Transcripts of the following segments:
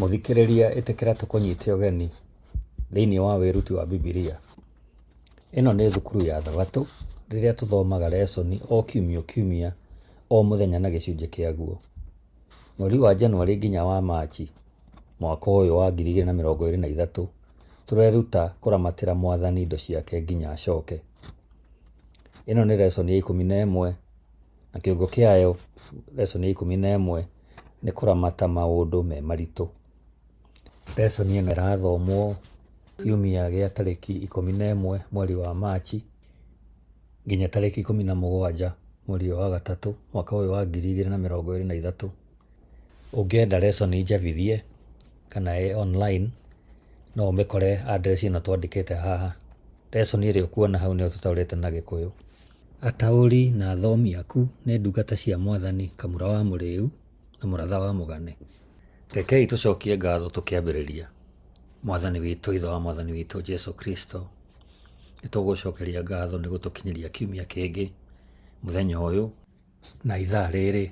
Mũthikĩrĩria ĩtĩkĩra tũkũnyite ũgeni thĩinĩ wa wĩruti wa Bibilia. Ĩno nĩ thukuru ya Thabatũ rĩrĩa tũthomaga lesson o kiumia o mũthenya na gĩcunjĩ kĩaguo. Mweri wa Januari nginya wa Machi mwaka ũyũ wa 2023 tũreruta kũramatĩra Mwathani indo ciake nginya acoke. Ĩno nĩ lesson ya 11 na kĩongo kĩayo lesson ya 11 nĩ kũramata maũndũ me maritũ. Lesson ĩno ĩrathomwo kiumia gĩa tarĩki 11 mweri wa Machi nginya tarĩki 17 mweri wa gatatũ mwaka ũyũ wa 2023. Ũngĩenda lesson njabithie kana online no ũmĩkore address ĩno twandĩkĩte haha. Lesson ĩrĩa ũkuona hau nĩyo tũtaũrĩte na Gĩkũyũ. Ataũri na athomi aku nĩ ndungata cia Mwathani Kamũra wa Mũrĩu na Mũratha wa Mũgane. Rekei tũcokie ngatho tũkĩambĩrĩria. Mwathani witũ, ithe wa Mwathani witũ Jesu Kristo, nĩtũgũcokeria ngatho nĩ gũtũkinyĩria kiumia kĩngĩ mũthenya ũyũ na ithaa rĩrĩ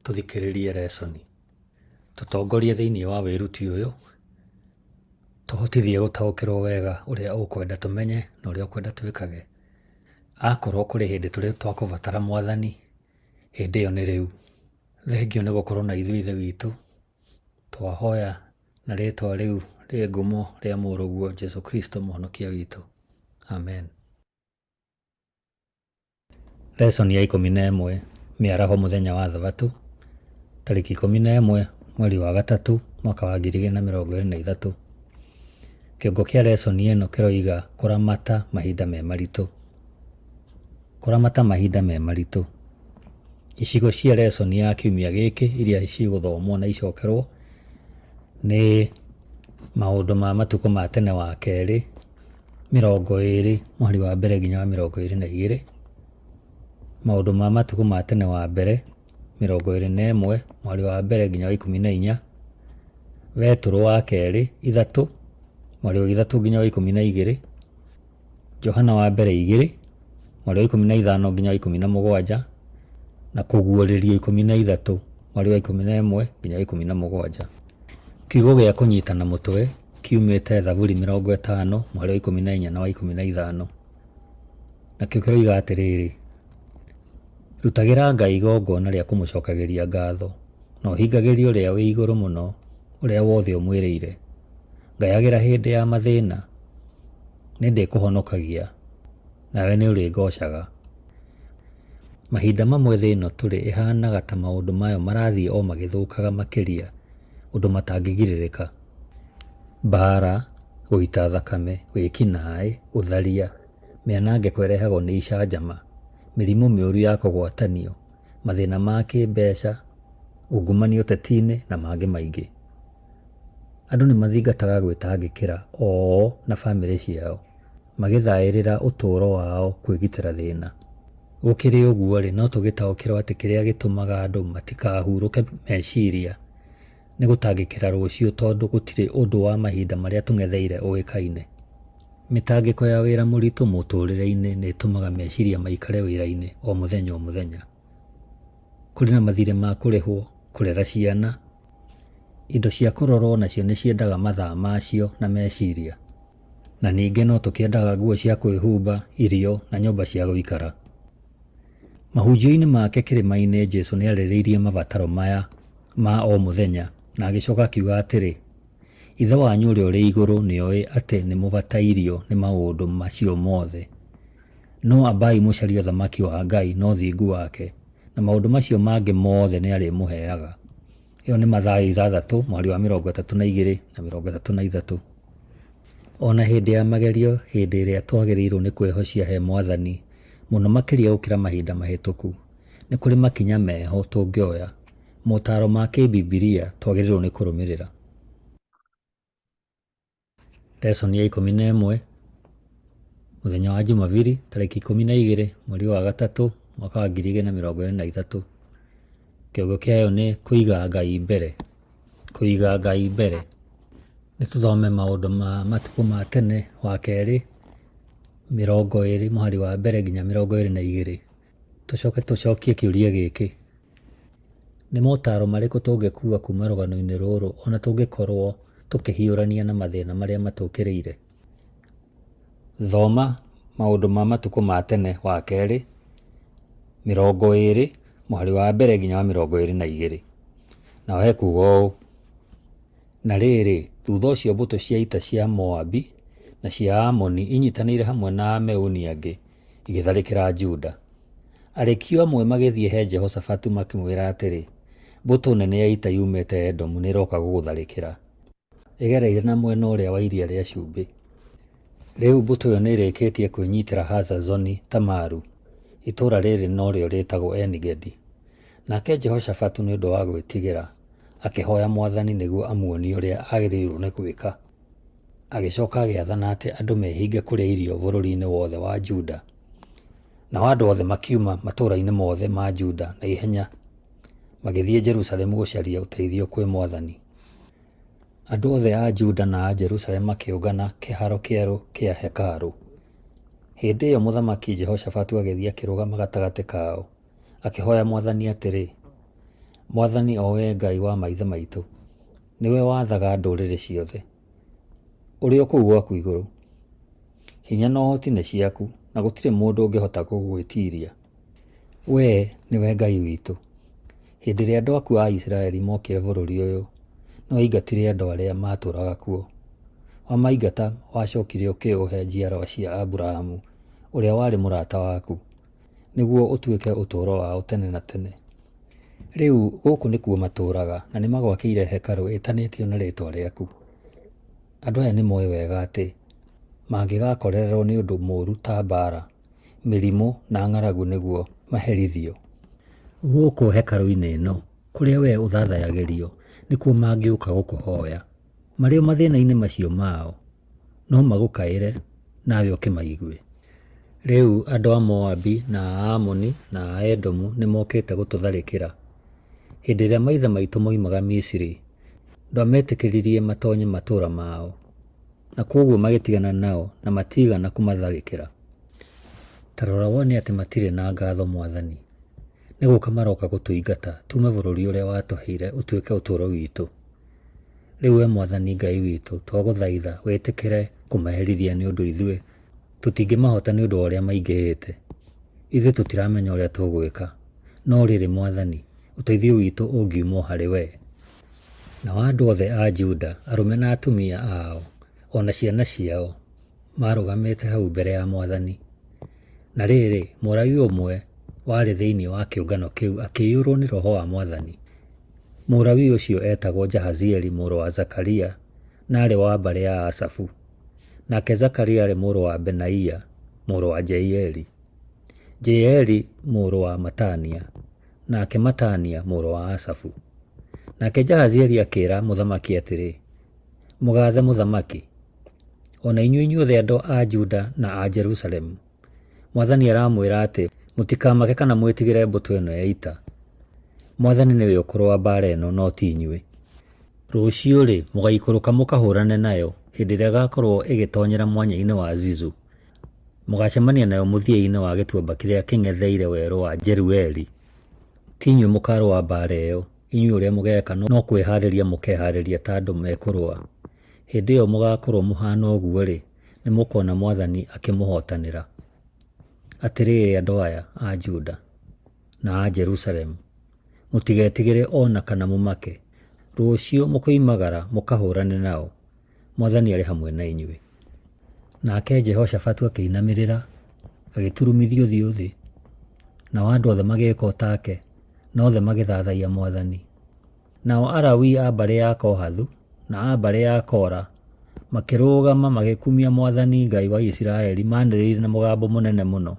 tũthikĩrĩrie lesson. Tũtongorie thĩinĩ wa wĩruti ũyũ, tũhotithie gũtaũkĩrwo wega ũrĩa ũkwenda tũmenye na ũrĩa ũkwenda twĩkage. Akorwo kũrĩ hĩndĩ tũrĩ twakũbatara Mwathani, hĩndĩ ĩyo nĩ rĩu. Thengio nĩ gũkorwo na ithuĩ ithe witũ, twahoya na rĩtwa rĩu rĩ ngumo rĩa mũrũguo Jesu Kristo mũhonokia witũ. Amen. Lesson ya 11 mĩaraho mũthenya wa Thabatũ tarĩki 11 mweri wa gatatũ mwaka wa 2023. Kĩongo kĩa lesson ĩno kĩroiga kũramata mahinda me maritũ. Kũramata mahinda me maritũ. Icigo cia lesson ya kiumia gĩkĩ iria cigũthomwo na icokerwo nĩ maũndũ ma matukũ ma tene wa kerĩ 20 mweri wa mbere nginya wa 22. Maũndũ ma matukũ ma tene wa mbere 21 mweri wa mbere nginya wa 14. Wetũrũ wa kerĩ 3 mweri wa 3 nginya wa 12. Johana wa mbere 2 mweri wa 15 nginya wa 17 na kũguũrĩrio 13 mweri wa 11 nginya wa 17. Kiugo gĩa kũnyitana mũtwe kiumĩte Thaburi 50 mweri wa 14 na wa 15. Na kĩo kĩroiga atĩrĩrĩ: rutagĩra Ngai igongona rĩa kũmũcokagĩria ngatho na ũhingagĩrie ũrĩa wĩ igũrũ mũno, ũrĩa wothe ũmwĩrĩire. Ngayagĩra hĩndĩ ya mathĩna, nĩ ndĩkũhonokagia, nawe nĩ ũrĩngocaga. Mahinda mamwe thĩ ĩno tũrĩ ĩhanaga ta maũndũ mayo marathiĩ o magĩthũkaga makĩria, ũndũ matangĩgirĩrĩka. Mbara, gũita thakame, wĩkinaĩ, ũtharia, mĩanangĩko ĩrehagwo nĩ icanjama, mĩrimũ mĩũru ya kũgwatanio, mathĩna ma kĩmbeca, ungumania ũteti-inĩ na mangĩ maingĩ. Andũ nĩ mathingataga gwĩtangĩkĩra o na bamĩrĩ ciao, magĩthaĩrĩra ũtũũro wao kwĩgitĩra thĩna. Gũkĩrĩ ũguo-rĩ, no tũgĩtaũkĩrwo atĩ kĩrĩa gĩtũmaga andũ matikahurũke meciria nĩ gũtangĩkĩra rũciũ, tondũ gũtirĩ ũndũ wa mahinda marĩa tũng'etheire ũĩkaine. Mĩtangĩko ya wĩra mũritũ mũtũrĩre-inĩ nĩ ĩtũmaga meciria maikare wĩra-inĩ o mũthenya o mũthenya. Kũrĩ na mathirĩ ma kũrĩhwo, kũrera ciana, indo cia kũrorwo nacio nĩ ciendaga mathaa macio na meciria. Na ningĩ no tũkĩendaga nguo cia kwĩhumba, irio na nyũmba cia gũikara. Mahunjio-inĩ make kĩrĩma-inĩ, Jesũ nĩ arĩrĩirie mabataro maya ma o mũthenya na agĩcoka akiuga atĩrĩ: ithe wanyu ũrĩa ũrĩ igũrũ nĩoĩ atĩ nĩ mũbatairio nĩ maũndũ macio mothe. No ambai mũcarie ũthamaki wa Ngai na ũthingu wake, na maũndũ macio mangĩ mothe nĩ arĩmũheaga. Ĩyo nĩ Mathayo 6 mweri wa 32 na 33. Ona hĩndĩ ya magerio, hĩndĩ ĩrĩa twagĩrĩirwo nĩ kwĩhocia he Mwathani mũno makĩria gũkĩra mahinda mahĩtũku, nĩ kũrĩ makinya meho tũngĩoya, motaro ma kĩbibilia twagĩrĩirwo nĩ kũrũmĩrĩra. Lesson ya 11 mũthenya wa Jumapili tarĩki 12 mweri wa gatatũ mwaka wa 2023. Kĩongo kĩayo nĩ kũiga Ngai mbere. Kũiga Ngai mbere. Nĩ tũthome maũndũ ma matukũ ma tene wa kerĩ 20 mweri wa mbere nginya 22. Tũcokie kĩũria gĩkĩ: Nĩ motaro marĩkũ tũngĩkua kuma rũgano-inĩ rũrũ ona tũngĩkorwo tũkĩhiũrania na mathĩna marĩa matũkĩrĩire? Thoma maũndũ ma matukũ ma tene wa kerĩ 20 mũhari wa mbere nginya wa 22. Nao hekuga ũũ: na rĩrĩ, thutha ũcio mbũtũ cia ita cia Moabi na cia Amoni inyitanĩire hamwe na Ameuni angĩ igĩtharĩkĩra Juda. Arĩkio amwe magĩthiĩ he Jehoshafatu makĩmwĩra atĩrĩ, mbũtũ nene ya ita yumĩte Edomu nĩroka gũgũtharĩkĩra, ĩgereire na mwena ũrĩa wa iria rĩa Cumbĩ. Rĩu mbũtũ ĩyo nĩrĩkĩtie kwĩnyitĩra Hazazoni Tamaru, itũũra rĩrĩ norĩo rĩtagwo Enigedi. Nake Jehoshafatu nĩ ũndũ wa gwĩtigĩra akĩhoya Mwathani nĩguo amuonie ũrĩa agĩrĩirwo nĩ gwĩka. Agĩcoka agĩathana atĩ andũ mehinge kũrĩa irio bũrũri-inĩ wothe wa Juda. Nao andũ othe makiuma matũũra-inĩ mothe ma Juda na ihenya magĩthiĩ Jerusalemu gũcaria ũteithio kwĩ Mwathani. Andũ othe a Juda na a Jerusalemu makĩũngana kĩharo kĩerũ kĩa hekarũ. Hĩndĩ ĩyo mũthamaki Jehoshafatu agĩthiĩ akĩrũgama gatagatĩ kao akĩhoya Mwathani atĩrĩ, Mwathani o wee Ngai wa maithe maitũ, nĩwe wathaga ndũrĩrĩ ciothe. Ũrĩ o kũu gwaku igũrũ. Hinya na ũhoti nĩ ciaku na gũtirĩ mũndũ ũngĩhota gũgwĩtiria. Wee nĩwe Ngai witũ. Hĩndĩ ĩrĩa andũ aku a Isiraeli mokire bũrũri ũyũ, nĩwaingatire andũ arĩa matũũraga kuo. Wamaingata wacokire ũkĩũhe njiarwa cia Aburahamu ũrĩa warĩ mũrata waku, nĩguo ũtuĩke ũtũũro wao tene na tene. Rĩu gũkũ nĩkuo matũũraga na nĩmagwakĩire hekarũ ĩtanĩtio na rĩĩtwa rĩaku. Andũ aya nĩmoĩ wega atĩ mangĩgakorererwo nĩ ũndũ mũũru ta mbara, mĩrimũ na ng'aragu nĩguo maherithio. Gũkũ hekarũ-inĩ ĩno kũrĩa wee ũthathayagĩrio nĩkuo mangĩũka gũkũhoya. Marĩ o mathĩna-inĩ macio mao no magũkaĩre nawe ũkĩmaigue. Rĩu andũ a Moabi na a Amoni na a Edomu nĩmokĩte gũtũtharĩkĩra. Hĩndĩ ĩrĩa maithe maitũ moimaga Misiri, ndwametĩkĩririe matonye matũũra mao, na kwoguo magĩtigana nao na matigana kũmatharĩkĩra. Ta rora wone atĩ matirĩ na ngatho Mwathani, nĩgũka maroka gũtũingata tume bũrũri ũrĩa watũheire ũtuĩke ũtũũro witũ. Rĩu we Mwathani Ngai witũ, twagũthaitha wĩtĩkĩre kũmaherithia nĩ ũndũ ithuĩ tũtingĩmahota nĩ ũndũ wa ũrĩa maingĩhĩte. Ithuĩ tũtiramenya ũrĩa tũgwĩka, no rĩrĩ Mwathani, ũteithio witũ ũngiuma harĩ we. Nao andũ othe a Juda, arũme na atumia ao, ona ciana ciao, marũgamĩte hau mbere ya Mwathani. Na rĩrĩ, Mũlawi ũmwe warĩ thĩinĩ wa kĩũngano kĩu akĩiyũrwo nĩ Roho wa Mwathani. Mũlawi ũcio etagwo Jahazieli mũrũ wa Zakaria, na arĩ wa mbarĩ ya Asafu. Nake Zakaria arĩ mũrũ wa Benaia, mũrũ wa Jeieli. Jeieli mũrũ wa Matania, nake Matania mũrũ wa Asafu. Nake Jahazieli akĩĩra mũthamaki atĩrĩ, mũgaathe mũthamaki, ona inyuothe andũ a Juda na a Jerusalemu. Mwathani aramwĩra atĩ mũtikamake kana mwĩtigĩre mbũtũ ĩno ya ita. Mwathani nĩwe ũkũrũa mbaara ĩno no ti inyuĩ. Rũciũ-rĩ, mũgaikũrũka mũkahũrane nayo hĩndĩ ĩrĩa ĩgakorwo ĩgĩtonyera mwanya-inĩ wa Zizu. Mũgacemania nayo mũthia-inĩ wa gĩtuamba kĩrĩa kĩng'etheire werũ wa Jerueli. Ti inyuĩ mũkarũa mbaara ĩyo, inyuĩ ũrĩa mũgeka no kwĩharĩria mũkeharĩria ta andũ mekũrũa. Hĩndĩ ĩyo mũgakorwo mũhana ũguo-rĩ, nĩ mũkona Mwathani akĩmũhotanĩra. Atĩrĩrĩ andũ aya a Juda na a Jerusalemu, mũtigetigĩre ona kana mũmake. Rũciũ mũkoimagara mũkahũrane nao. Mwathani arĩ hamwe na inyuĩ. Nake Jehoshafatu akĩinamĩrĩra, agĩturumithia ũthiũ thĩ. Nao andũ othe magĩĩka take, na othe magĩthathaiya Mwathani. Nao Alawii a mbarĩ ya Kohathu na a mbarĩ ya Kora makĩrũgama magĩkumia Mwathani Ngai wa Isiraeli manĩrĩire na mũgambo mũnene mũno.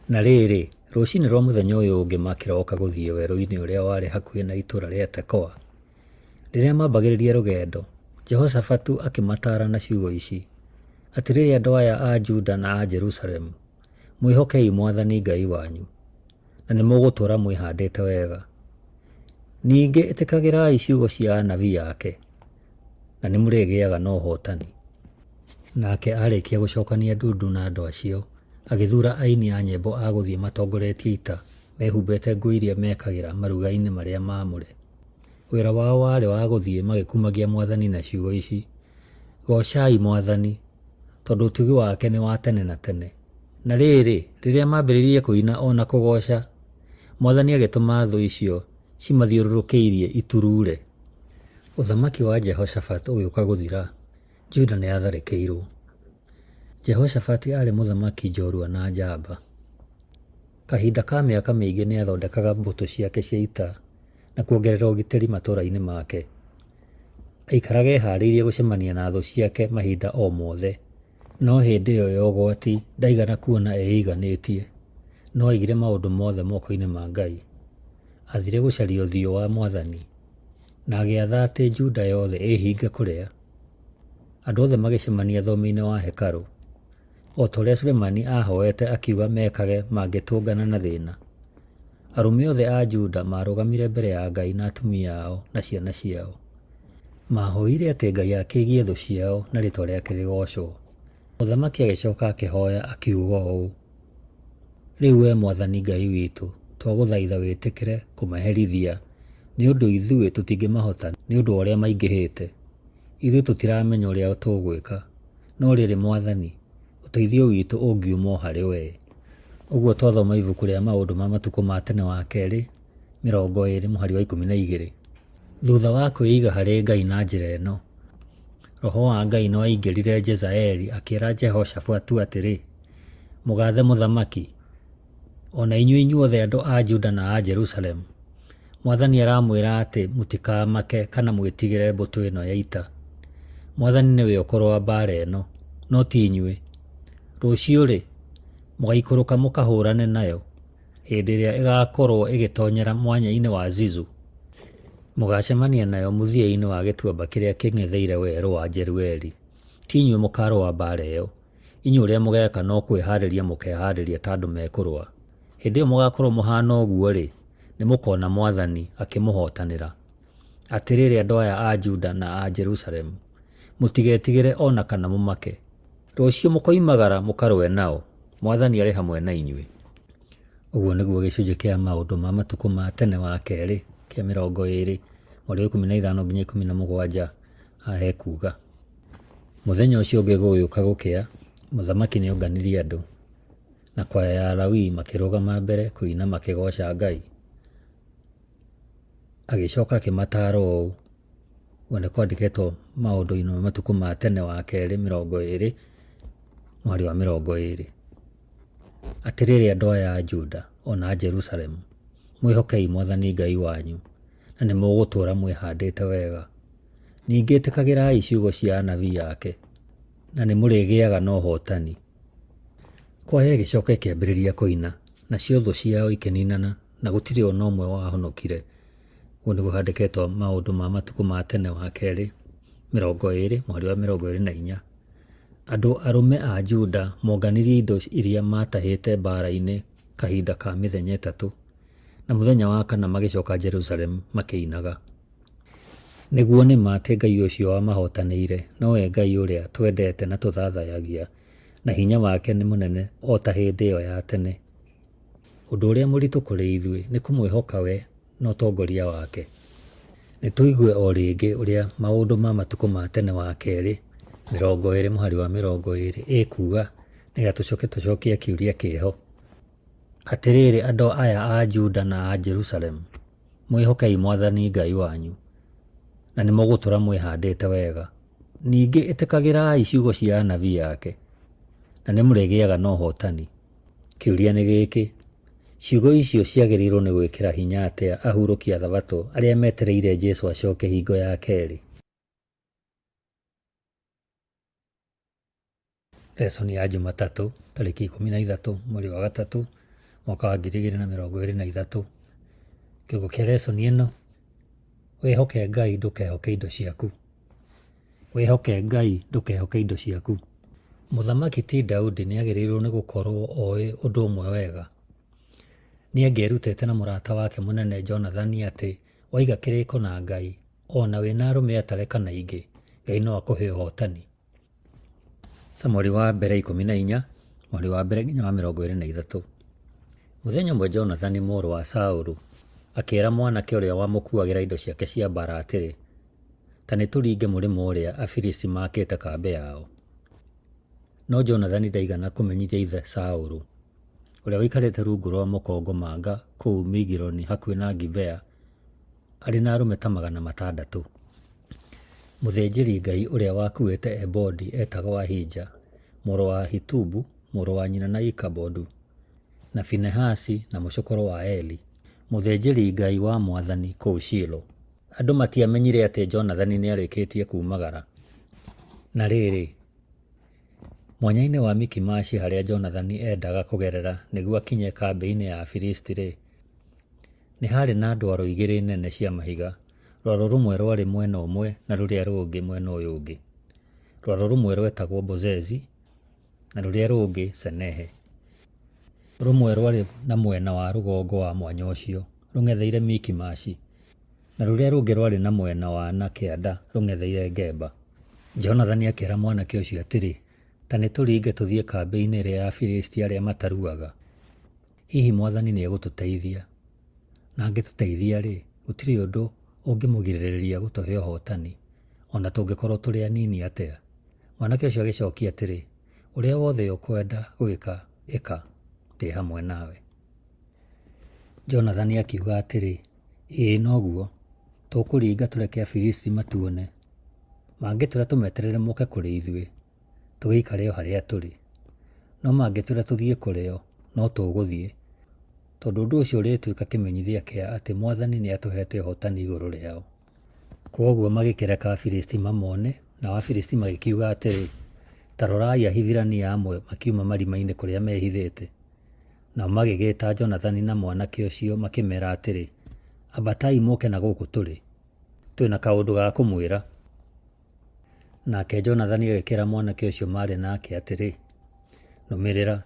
Na rĩrĩ, rũciinĩ rwa mũthenya ũyũ ũngĩ makĩroka gũthiĩ werũ-inĩ ũrĩa warĩ hakuhĩ na itũũra rĩa Tekoa. Rĩrĩa mambagĩrĩria rũgendo, Jehoshafatu akĩmataara na ciugo ici: atĩrĩrĩ andũ aya a Juda na a Jerusalemu, mwĩhokei Mwathani Ngai wanyu, na nĩ mũgũtũũra mwĩhandĩte wega. Ningĩ ĩtĩkagĩrai ciugo cia anabii ake, na nĩ mũrĩgĩaga na ũhootani. Nake arĩkia gũcokania ndundu na andũ acio, agĩthuura aini a nyĩmbo a gũthiĩ matongoretie ita mehumbĩte nguo iria mekagĩra maruga-inĩ marĩa maamũre. Wĩra wao warĩ wa gũthiĩ magĩkumagia Mwathani na ciugo ici: gocai Mwathani, tondũ ũtugi wake nĩ wa tene na tene. Na rĩrĩ, rĩrĩa maambĩrĩirie kũina ona kũgoca, Mwathani agĩtũma thũ icio cimathiũrũrũkĩirie iturure. Ũthamaki wa Jehoshaphat ũgĩũka gũthira, Juda nĩ yatharĩkĩirwo. Jehoshaphat aarĩ mũthamaki njorua na njamba. Kahinda ka mĩaka mĩingĩ nĩ athondekaga mbũtũ ciake cia ita na kuongerera ũgitĩri matũũra-inĩ make. Aikaraga eharĩirie gũcemania na thũ ciake mahinda o mothe, no hĩndĩ ĩyo ya ũgwati ndaigana kuona eiganĩtie, no aigire maũndũ mothe moko-inĩ ma Ngai. Athire gũcaria ũthiũ wa Mwathani, na agĩatha atĩ Juda yothe ĩhinge kũrĩa. Andũ othe magĩcemania thome-inĩ wa hekarũ, o ta ũrĩa Sulemani ahoete akiuga mekage mangĩtũngana na thĩna. Arũme othe a Juda marũgamire mbere ya Ngai na atumia ao na ciana ciao. Mahoire atĩ Ngai akĩigie thũ ciao na rĩĩtwa rĩake rĩgocwo. Mũthamaki agĩcoka akĩhoya akiuga ũũ: rĩu wee Mwathani Ngai witũ, twagũthaitha wĩtĩkĩre kũmaherithia, nĩ ũndũ ithuĩ tũtingĩmahota nĩ ũndũ wa ũrĩa maingĩhĩte. Ithuĩ tũtiramenya ũrĩa tũgwĩka, no rĩrĩ Mwathani, ũteithio witũ ũngiuma o harĩ wee. Ũguo twathoma ibuku rĩa Maũndũ ma Matukũ ma Tene wa kerĩ 20 mũhari wa 12. Thutha wa kwĩiga harĩ Ngai na njĩra ĩno, Roho wa Ngai no aingĩrire Jezaeli akĩĩra Jehoshafatu atĩrĩ: mũgathe mũthamaki, ona inyuĩ inyuothe andũ a Juda na a Jerusalemu, Mwathani aramwĩra atĩ mũtikamake kana mwĩtigĩre mbũtũ ĩno ya ita. Mwathani nĩwe ũkũrũa mbaara ĩno, no ti inyuĩ. Rũciũ-rĩ, mũgaikũrũka mũkahũrane nayo, hĩndĩ ĩrĩa ĩgaakorwo ĩgĩtonyera mwanya-inĩ wa Zizu. Mũgacemania nayo mũthia-inĩ wa gĩtuamba kĩrĩa kĩng'etheire werũ wa Jerueli. Ti inyuĩ mũkarũa mbaara ĩyo, inyuĩ ũrĩa mũgeka no kwĩharĩria mũkeharĩria ta andũ mekũrũa. Hĩndĩ ĩyo mũgakorwo mũhana ũguo-rĩ, nĩ mũkona Mwathani akĩmũhotanĩra. Atĩrĩrĩ andũ aya a Juda na a Jerusalemu, mũtigetigĩre ona kana mũmake. Rũciũ mũkoimagara mũkarũe nao, Mwathani arĩ hamwe na inyuĩ. Ũguo nĩguo gĩcunjĩ kĩa Maũndũ ma Matukũ ma Tene wa kerĩ kĩa 20 mweri wa 15 nginya 17 ahe kuuga. Mũthenya ũcio ũngĩ gũgĩũka gũkĩa, mũthamaki nĩ onganirie andũ, na kwaya ya Alawii makĩrũgama mbere kũina makĩgoca Ngai. Agĩcoka akĩmataara ũũ, ũguo nĩ kwandĩkĩtwo Maũndũ-inĩ ma Matukũ ma Tene wa kerĩ 20 mweri wa 20. Atĩrĩrĩ andũ aya a Juda ona a Jerusalemu, mwĩhokei Mwathani Ngai wanyu, na nĩ mũgũtũũra mwĩhandĩte wega. Ningĩ ĩtĩkagĩrai ciugo cia anabii ake, na nĩ mũrĩgĩaga na ũhootani. Kwaya ĩgĩcoka ĩkĩambĩrĩria kũina, nacio thũ ciao ikĩninana, na gũtirĩ ona ũmwe wahonokire. Ũguo nĩguo handĩkĩtwo Maũndũ ma Matukũ ma Tene wa kerĩ 20 mweri wa 24. Andũ arũme a Juda monganirie indo iria matahĩte mbaara-inĩ kahinda ka mĩthenya 3, na mũthenya wa kana magĩcoka Jerusalemu makĩinaga. Nĩguo nĩma atĩ Ngai ũcio wamahotanĩire nowe Ngai ũrĩa twendete na tũthathayagia, na hinya wake nĩ mũnene o ta hĩndĩ ĩyo ya tene. Ũndũ ũrĩa mũritũ kũrĩ ithuĩ nĩ kũmwĩhoka we na ũtongoria wake. Nĩ tũigue o rĩngĩ ũrĩa Maũndũ ma Matukũ ma Tene wa kerĩ 20 mũhari wa 20 ĩkuuga, nĩgetha tũcokie kĩũria kĩeho. Atĩrĩrĩ andũ aya a Juda na a Jerusalemu, mwĩhokei Mwathani Ngai wanyu, na nĩ mũgũtũũra mwĩhandĩte wega. Ningĩ ĩtĩkagĩrai ciugo cia anabii ake, na nĩ mũrĩgĩaga na ũhootani. Kĩũria nĩ gĩkĩ: ciugo icio ciagĩrĩirwo nĩ gwĩkĩra hinya atĩa ahurũkia Thabatũ arĩa metereire Jesũ acoke hingo ya kerĩ? Lesson ya Jumatatũ tarĩki 13 mweri wa gatatũ mwaka wa 2023. Kiugo kĩa lesson ĩno: wĩhoke Ngai ndũkehoke indo ciaku. Wĩhoke Ngai ndũkehoke indo ciaku. Mũthamaki ti Daudi nĩ agĩrĩirwo nĩ gũkorwo oĩ ũndũ ũmwe wega. Nĩ angĩerutĩte na mũrata wake mũnene Jonathani atĩ waiga kĩrĩko na Ngai, ona wĩna arũme atareka na ingĩ, Ngai no akũhe ũhootani. Samũeli wa mbere 14 mweri wa mbere nginya wa 23. Mũthenya ũmwe Jonathani mũrũ wa Saũlũ akĩĩra mwanake ũrĩa wamũkuagĩra indo ciake cia mbaara atĩrĩ, ta nĩtũringe mũrĩmo ũrĩa Afilisti maakĩte kambĩ yao. No Jonathani ndaigana kũmenyithia ithe Saũlũ, ũrĩa waikarĩte rungu rwa mũkongo manga kũu Migironi hakuhĩ na Gibea, arĩ na arũme ta 600. Mũthĩnjĩri Ngai ũrĩa wakuĩte ebodi etagwo Ahija, mũrũ wa Ahitubu, mũrũ wa nyina na Ikabodu, na Finehasi na mũcũkũrũ wa Eli, mũthĩnjĩri Ngai wa Mwathani kũu Shilo. Andũ matiamenyire atĩ Jonathani nĩarĩkĩtie kumagara. Na rĩrĩ, mwanya-inĩ wa Mikimashi harĩa Jonathani endaga kũgerera nĩguo akinye kambĩ-inĩ ya Afilisti-rĩ, nĩ harĩ na ndwaro igĩrĩ nene cia mahiga. Rwaro rũmwe rwarĩ mwena ũmwe na rũrĩa rũngĩ mwena ũyũ ũngĩ. Rwaro rũmwe rwetagwo Bozezi na rũrĩa rũngĩ Senehe. Rũmwe rwarĩ na mwena wa rũgongo wa mwanya ũcio rũng'etheire Mikimashi, na rũrĩa rũngĩ rwarĩ na mwena wa na kĩanda rũng'etheire Geba. Jonathani akĩĩra mwanake ũcio atĩrĩ, ta nĩtũringe tũthiĩ kambĩ-inĩ ĩrĩa ya Afilisti arĩa mataruaga. Hihi Mwathani nĩegũtũteithia. Na angĩtũteithia-rĩ, gũtirĩ ũndũ ũngĩmũgirĩrĩria gũtũhe ũhotani, ona tũngĩkorwo tũrĩ anini atĩa. Mwanake ũcio agĩcokia atĩrĩ, ũrĩa wothe ũkwenda gwĩka ĩka, ndĩ hamwe nawe. Jonathani akiuga atĩrĩ, ĩĩ noguo, tũkũringa tũreke Afilisti matuone. Mangĩtũra tũmeterere moke kũrĩ ithuĩ, tũgĩikare o harĩa tũrĩ. No mangĩtũra tũthiĩ kũrĩ o, no tũgũthiĩ, tondũ ũndũ ũcio ũrĩtuĩka kĩmenyithia kĩa atĩ Mwathani nĩatũhete ũhotani igũrũ rĩao. Kwoguo magĩkĩreka Afilisti mamone, nao Afilisti magĩkiuga atĩrĩ, ta rorai Ahibirania amwe makiuma marima-inĩ kũrĩa mehithĩte. Nao magĩgĩta Jonathani na mwanake ũcio makĩmera atĩrĩ, ambatai mũke na gũkũ tũrĩ, twĩna kaũndũ ga kũmwĩra. Nake Jonathani agĩkĩra mwanake ũcio marĩ nake atĩrĩ, nũmĩrĩra,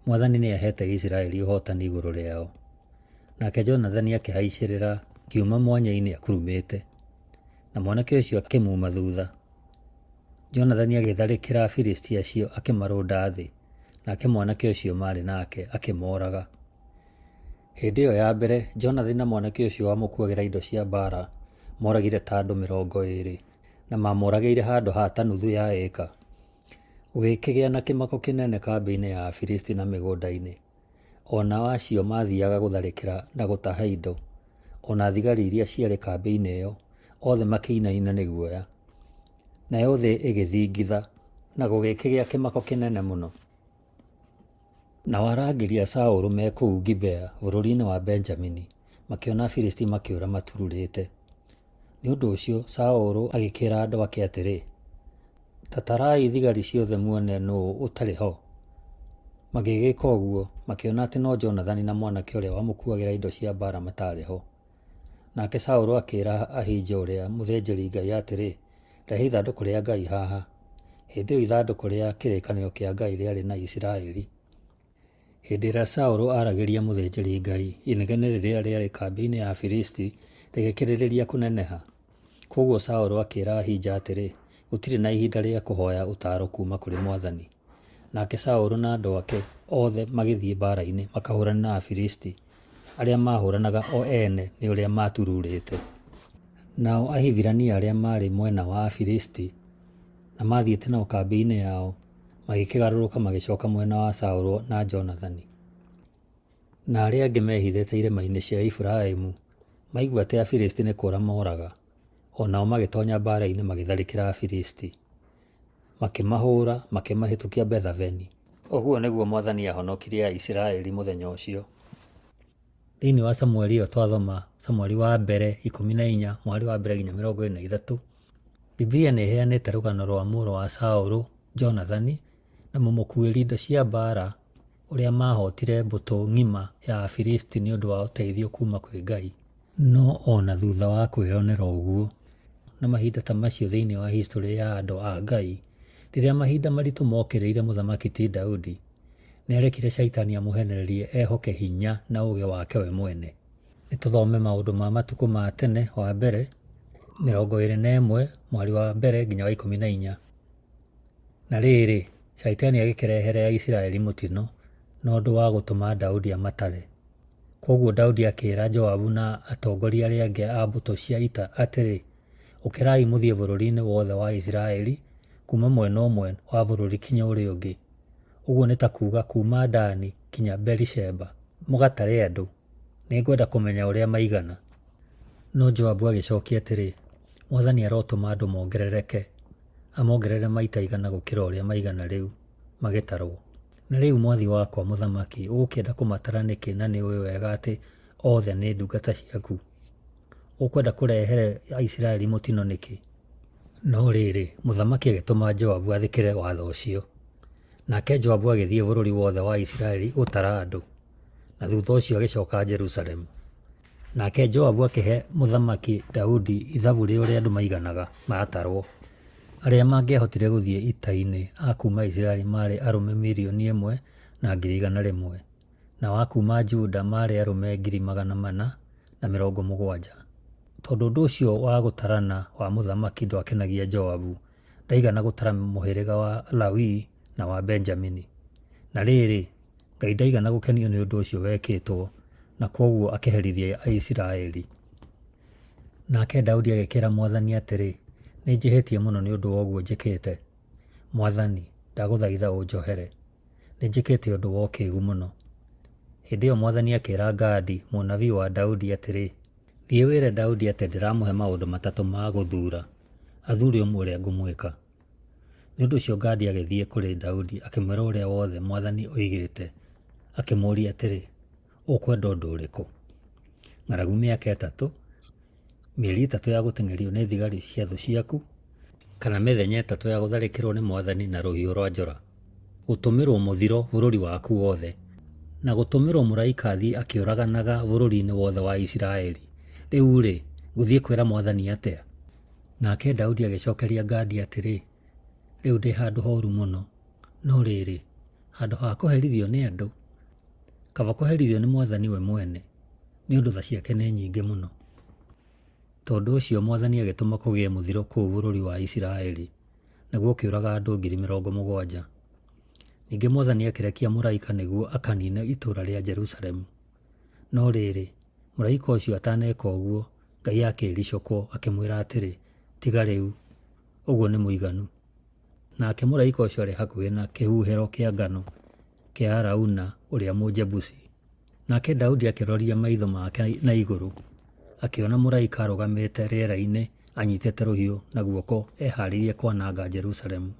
Mwathani nĩahete Isiraeli ũhotani igũrũ rĩao. Nake Jonathani akĩhaicĩrĩra kiuma mwanya-inĩ akurumĩte, na mwanake ũcio akĩmuma thutha. Jonathani agĩtharĩkĩra Afilisti acio akĩmarũnda thĩ, nake mwanake ũcio marĩ nake akĩmoraga. Hĩndĩ ĩyo ya mbere Jonathani na mwanake ũcio wamũkuagĩra indo cia mbaara moragire ta andũ 20, na mamoragĩire handũ ha ta nuthu ya ĩka. Gũgĩkĩgĩa na kĩmako kĩnene kambĩ-inĩ ya Afilisti na mĩgũnda-inĩ. Onao acio mathiaga gũtharĩkĩra na gũtaha indo, ona thigari iria ciarĩ kambĩ-inĩ ĩyo, othe makĩinaina nĩ guoya. Nayo thĩ ĩgĩthingitha na gũgĩkĩgĩa kĩmako kĩnene mũno. Nao arangĩri a Saũlũ me kũu Gibea bũrũri-inĩ wa Benjamini makĩona Afilisti makĩũra matururĩte. Nĩ ũndũ ũcio Saũlũ agĩkĩra andũ ake atĩrĩ, ta tarai thigari ciothe muone nũũ ũtarĩ ho. Magĩgĩka ũguo makĩona atĩ no Jonathani na mwanake ũrĩa wamũkuagĩra indo cia mbaara matarĩ ho. Nake Saũlũ akĩĩra Ahija ũrĩa mũthĩnjĩri Ngai atĩrĩ, rehe ithandũkũ rĩa Ngai haha. Hĩndĩ ĩyo ithandũkũ rĩa kĩrĩkanĩro kĩa Ngai rĩarĩ na Isiraeli. Hĩndĩ ĩrĩa Saũlũ aragĩria mũthĩnjĩri Ngai, inegene rĩrĩa rĩarĩ kambĩ-inĩ ya Afilisti rĩgĩkĩrĩrĩria kũneneha. Kwoguo Saũlũ akĩĩra Ahija atĩrĩ, gũtirĩ na ihinda rĩa kũhoya ũtaaro kuuma kũrĩ Mwathani. Nake Saũlũ na andũ ake othe magĩthiĩ mbaara-inĩ makahũrana na Afilisti, arĩa mahũranaga o ene nĩ ũrĩa matururĩte. Nao Ahibirania arĩa marĩ mwena wa Afilisti na mathiĩte nao kambĩ-inĩ yao magĩkĩgarũrũka magĩcoka mwena wa Saũlũ na Jonathani. Na arĩa angĩ mehithĩte irĩma-inĩ cia Efiraimu maigua atĩ Afilisti nĩ kũũra moraga, onao magĩtonya mbaara-inĩ magĩtharĩkĩra Afilisti, makĩmahũra makĩmahĩtũkia Bethaveni. Ũguo nĩguo Mwathani ahonokirie Aisiraeli mũthenya ũcio. Thĩinĩ wa Samueli ĩyo twathoma Samueli wa mbere 14 mweri wa mbere nginya 23, Biblia nĩ ĩheanĩte rũgano rwa mũrũ wa Saũlũ Jonathani na mũmũkuĩri indo cia mbaara ũrĩa mahotire mbũtũ ng'ima ya Afilisti nĩ ũndũ wa ũteithio kuuma kwĩ Ngai. No ona thutha wa kwĩyonera ũguo, na mahinda ta macio thĩinĩ wa history ya andũ a Ngai, rĩrĩa mahinda maritũ mokĩrĩire mũthamaki ti Daudi, nĩarekire Shaitani amũhenererie ehoke hinya na ũũgĩ wake we mwene. Nĩtũthome maũndũ ma matukũ ma tene wa mbere 21 mweri wa mbere nginya wa 14. Na rĩrĩ, Shaitani agĩkĩrehere Aisiraeli mũtino na ũndũ wa gũtũma Daudi amatare. Koguo Daudi akĩĩra Joabu na atongoria arĩa angĩ a mbũtũ cia ita atĩrĩ, ũkĩrai mũthiĩ bũrũri-inĩ wothe wa Isiraeli kuma mwena ũmwe wa bũrũri kinya ũrĩa ũngĩ. Ũguo nĩ ta kuuga kuma Dani kinya Berisheba, mũgatare andũ. Nĩngwenda kũmenya ũrĩa maigana. No Joabu agĩcokia atĩrĩ, Mwathani arotũma andũ mongerereke, amongerere maita igana gũkĩra ũrĩa maigana rĩu magĩtarwo. Na rĩu mwathi wakwa mũthamaki, ũgũkĩenda kũmatara nĩkĩ na nĩ ũĩ wega atĩ othe nĩ ndungata ciaku? Ũkwenda kũrehere Isiraeli mũtino nĩkĩ? No rĩrĩ, mũthamaki agĩtũma Joabu athĩkĩre watho ũcio. Nake Joabu agĩthiĩ bũrũri wothe wa Isiraeli gũtara andũ, na thutha ũcio agĩcoka Jerusalemu. Nake Joabu akĩhe mũthamaki Daudi ithabu rĩa ũrĩa andũ maiganaga matarwo. Arĩa mangĩahotire gũthiĩ ita-inĩ a kuma Isiraeli marĩ arũme 1,000,000 na 100,000, na wa kuma Juda marĩ arũme 470,000. Tondũ ũndũ ũcio wa gũtarana wa mũthamaki ndwakenagia Joabu, ndaigana gũtara mũhĩrĩga wa Lawi na wa Benjamini. Na rĩrĩ, Ngai ndaigana gũkenio nĩ ũndũ ũcio wekĩtwo, na kwoguo akĩherithia Aisiraeli. Nake Daudi agĩkĩra Mwathani atĩrĩ, nĩ njĩhĩtie mũno nĩ ũndũ wa ũguo njĩkĩte. Mwathani, ndagũthaitha ũnjohere. Nĩ njĩkĩte ũndũ wa ũkĩĩgu mũno. Hĩndĩ ĩyo Mwathani akĩĩra Gadi, mũnabii wa Daudi atĩrĩ, thiĩ wĩre Daudi atĩ ndĩramũhe maũndũ matatũ ma gũthuura, athuure ũmwe ũrĩa ngũmwĩka. Nĩ ũndũ ũcio Gadi agĩthiĩ kũrĩ Daudi akĩmwĩra ũrĩa wothe Mwathani oigĩte, akĩmũũria atĩrĩ, ũkwenda ũndũ ũrĩkũ? Ng'aragu mĩaka 3, mĩeri 3 ya gũteng'erio nĩ thigari cia thũ ciaku, kana mĩthenya 3 ya gũtharĩkĩrwo nĩ Mwathani na rũhiũ rwa njora, gũtũmĩrwo mũthiro bũrũri waku wothe, na gũtũmĩrwo mũraika athiĩ akĩũraganaga bũrũri-inĩ wothe wa Isiraeli. Rĩu-rĩ, ngũthiĩ kwĩra Mwathani atĩa? Nake Daudi agĩcokeria Gadi atĩrĩ, rĩu ndĩ handũ horu mũno, no rĩrĩ, handũ ha kũherithio nĩ andũ, kaba kũherithio nĩ Mwathani we mwene, nĩ ũndũ tha ciake nĩ nyingĩ mũno. Tondũ ũcio Mwathani agĩtũma kũgĩe mũthiro kũu bũrũri wa Isiraeli, naguo ũkĩũraga andũ 70,000. Ningĩ Mwathani akĩrekia mũraika nĩguo akanine itũũra rĩa Jerusalemu. No rĩrĩ, mũraika ũcio ataneka ũguo, Ngai akĩĩricũkwo akĩmwĩra atĩrĩ, tiga rĩu, ũguo nĩ mũiganu. Nake mũraika ũcio arĩ hakuhĩ na kĩhuhĩro kĩa ngano kĩa Arauna ũrĩa Mũjebusi. Nake Daudi akĩroria maitho make na igũrũ, akĩona mũraika arũgamĩte rĩera-inĩ anyitĩte rũhiũ na guoko eharĩirie kwananga Jerusalemu.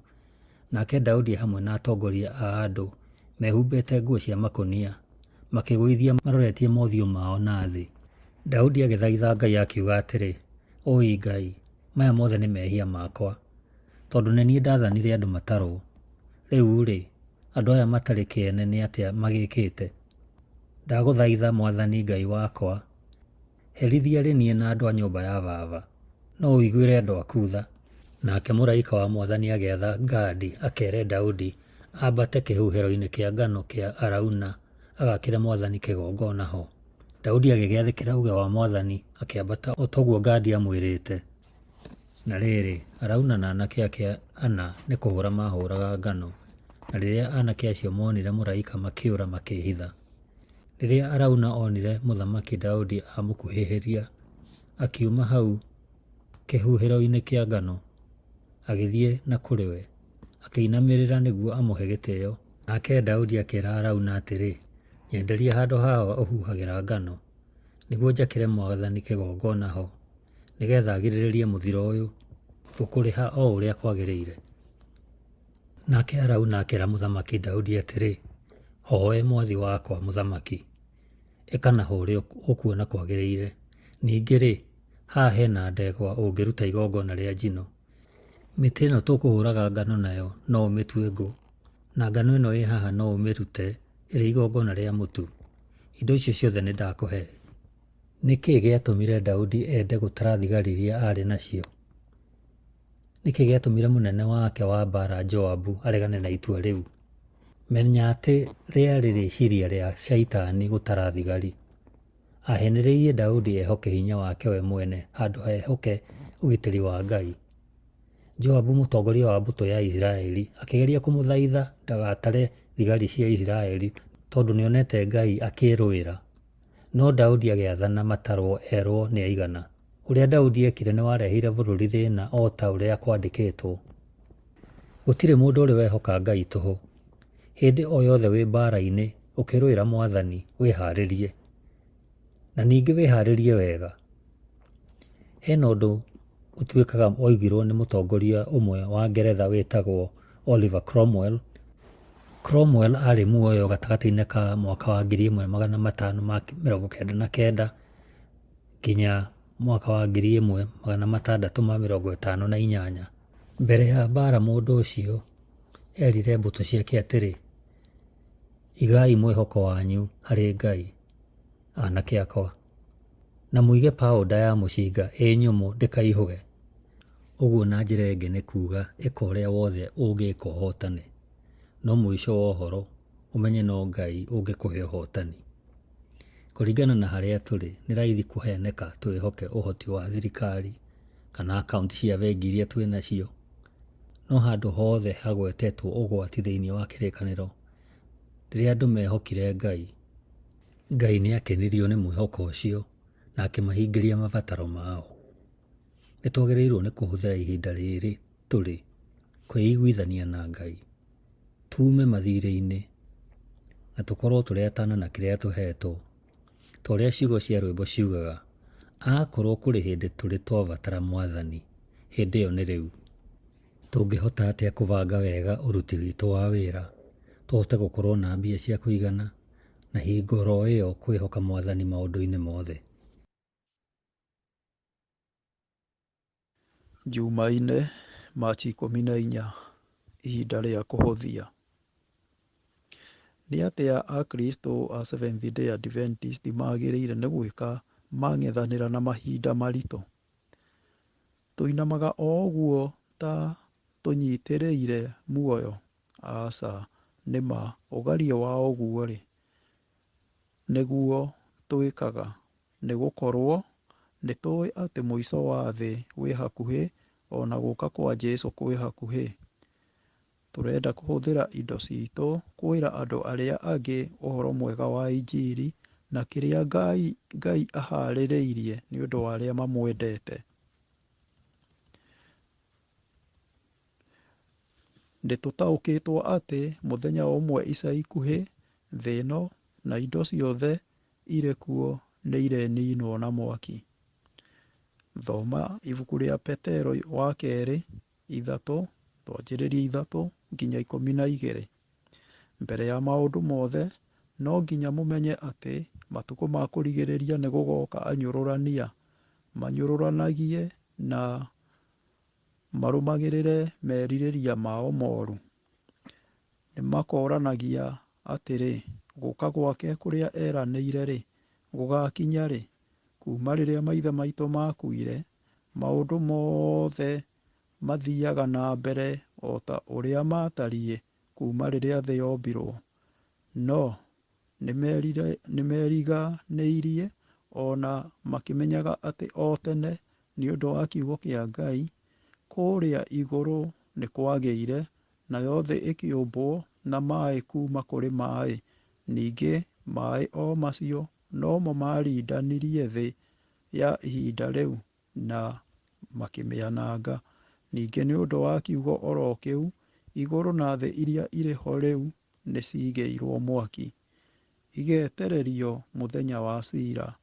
Nake Daudi hamwe na atongoria a andũ mehumbĩte nguo cia makũnia, makĩgũithia maroretie mothiũ mao na thĩ. Daudi agĩthaitha Ngai akiuga atĩrĩ, oi Ngai, maya mothe nĩ mehia makwa, tondũ nĩ niĩ ndathanire andũ matarwo. Rĩu-rĩ, andũ aya matarĩ kĩene nĩ atĩa magĩkĩte? Ndagũthaitha Mwathani Ngai wakwa, herithia rĩniĩ na andũ a nyũmba ya baba, no ũiguĩre andũ aku tha. Nake mũraika wa Mwathani agĩatha Gadi akere Daudi ambate kĩhuhĩro-inĩ kĩa ngano kĩa Arauna agakĩre Mwathani kĩgongona ho. Daudi agĩgĩathĩkĩra uge wa Mwathani akĩambata o toguo Gadi amwĩrĩte. Na rĩrĩ, Arauna na anake ake 4 nĩ kũhũra mahũraga ngano, na rĩrĩa anake acio monire mũraika makĩũra makĩhitha. Rĩrĩa Arauna onire mũthamaki Daudi amũkuhĩhĩria, akiuma hau kĩhuhĩro-inĩ kĩa ngano, agĩthiĩ na kũrĩ we, akĩinamĩrĩra nĩguo amũhe gĩtĩĩo. Nake Daudi akĩĩra Arauna atĩrĩ, nyenderia handũ haha ũhuhagĩra ngano, nĩguo njakĩre Mwathani kĩgongona ho, nĩgetha agirĩrĩrie mũthiro ũyũ, ũkũrĩha o ũrĩa kwagĩrĩire. Nake Arauna akĩĩra mũthamaki Daudi atĩrĩ, hoe mwathi wakwa mũthamaki, ĩka na ho ũrĩa ũkuona kwagĩrĩire. Ningĩ-rĩ, haha hena ndegwa ũngĩruta igongona rĩa njino. Mĩtĩ ĩno tũkũhũraga ngano nayo no ũmĩtue ngũ, na ngano ĩno ĩ haha no ũmĩrute ĩrĩ igongona rĩa mũtu. Indo icio ciothe nĩ ndakũhe. Nĩkĩĩ gĩatũmire Daudi ende gũtara thigari iria arĩ nacio? Nĩkĩĩ gĩatũmire mũnene wake wa mbara Joabu aregane na itua rĩu? Menya atĩ rĩarĩ rĩciria rĩa Shaitani gũtara thigari. Ahenereirie Daudi ehoke hinya wake we mwene handũ ha ehoke ũgitĩri wa Ngai. Joabu mũtongoria wa mbũtũ ya Isiraeli akĩgeria kũmũthaitha ndagatare thigari cia Isiraeli, tondũ nĩonete Ngai akĩrũĩra. No Daudi agĩathana matarwo erwo nĩ aigana. Ũrĩa Daudi ekire nĩ warehire bũrũri thĩna o ta ũrĩa kwandĩkĩtwo. Gũtirĩ mũndũ ũrĩ wehoka Ngai tũhũ. Hĩndĩ o yothe wĩ mbara-inĩ ũkĩrũĩra Mwathani wĩharĩrie. Na ningĩ wĩharĩrie wega. Hena ũndũ ũtuĩkaga oigirwo nĩ mũtongoria ũmwe wa Ngeretha wĩtagwo Oliver Cromwell. Cromwell arĩ muoyo gatagatĩ-inĩ ka mwaka wa 1599 nginya mwaka wa 1658. Mbere ya mbara mũndũ ũcio erire mbũtũ ciake atĩrĩ, igai mwĩhoko wanyu harĩ Ngai, anake akwa, na mũige powder ya mũcinga nyũmũ ndĩkaihũge. Ũguo na njĩra ĩngĩ nĩ kuuga ĩka ũrĩa wothe ũngĩka ũhotane, no mũico wa ũhoro ũmenye no Ngai ũngĩkũhe ũhotani. Kũringana na harĩa tũrĩ, nĩ raithi kũheneka twĩhoke ũhoti wa thirikari kana akaunti cia bengi iria twĩ nacio. No handũ hothe hagwetetwo ũgwati thĩinĩ wa kĩrĩkanĩro, rĩrĩa andũ mehokire Ngai, Ngai nĩ akenirio nĩ mwĩhoko ũcio na akĩmahingĩria mabataro mao. Nĩ twagĩrĩirwo nĩ kũhũthĩra ihinda rĩrĩ tũrĩ kwĩiguithania na Ngai, tuume mathirĩ-inĩ na tũkorwo tũretana na kĩrĩa tũhetwo, ta ũrĩa ciugo cia rwĩmbo ciugaga, akorwo kũrĩ hĩndĩ tũrĩ twabatara Mwathani, hĩndĩ ĩyo nĩ rĩu. Tũngĩhota atĩa kũbanga wega ũruti witũ wa wĩra, tũhote gũkorwo na mbia cia kũigana na hingo ro ĩyo kwĩhoka Mwathani maũndũ-inĩ mothe. Jumaine, Machi 14, ihinda rĩa kũhũthia. Nĩ atĩa Akristo a Seventh Day Adventist magĩrĩire nĩ gwĩka mang'ethanĩra na mahinda maritũ? Tũinamaga o ũguo ta tũnyitĩrĩire muoyo? Aca, nĩma ũgarie wa ũguo-rĩ, nĩguo twĩkaga, nĩ gũkorwo nĩ tũĩ atĩ mũico wa thĩ wĩ hakuhĩ, ona gũka kwa Jesũ kwĩ hakuhĩ. Tũrenda kũhũthĩra indo citũ kwĩra andũ arĩa angĩ ũhoro mwega wa injiri na kĩrĩa Ngai aharĩrĩirie nĩ ũndũ wa arĩa mamwendete. Nĩ tũtaũkĩtwo atĩ mũthenya ũmwe ica ikuhĩ, thĩ ĩno na indo ciothe irĩ kuo nĩ ireninwo na mwaki. Thoma ibuku rĩa Petero wa kerĩ 3, twanjĩrĩrie 3 nginya 12. Mbere ya maũndũ mothe, no nginya mũmenye atĩ matukũ ma kũrigĩrĩria nĩ gũgoka anyũrũrania, manyũrũranagie na marũmagĩrĩre merirĩria mao moru. Nĩ makoranagia atĩrĩ, gũka gwake kũrĩa eranĩire-rĩ, gũgakinya-rĩ, kuma rĩrĩa maithe maitũ makuire, maũndũ mothe mathiaga na mbere o ta ũrĩa matariĩ kuma rĩrĩa thĩ yombirwo. No nĩ meriganĩirie ona makĩmenyaga atĩ o tene nĩ ũndũ wa kiugo kĩa Ngai, kũrĩa igũrũ nĩ kwagĩire, nayo thĩ ĩkĩũmbwo na maĩ kuma kũrĩ maĩ. Ningĩ maĩ o macio nomo marindanirie thĩ ya ihinda rĩu na makĩmĩananga. Ningĩ nĩ ũndũ wa kiugo oro kĩu, igũrũ na thĩ iria irĩ ho rĩu nĩ ciigĩirwo mwaki, igetererio mũthenya wa ciira,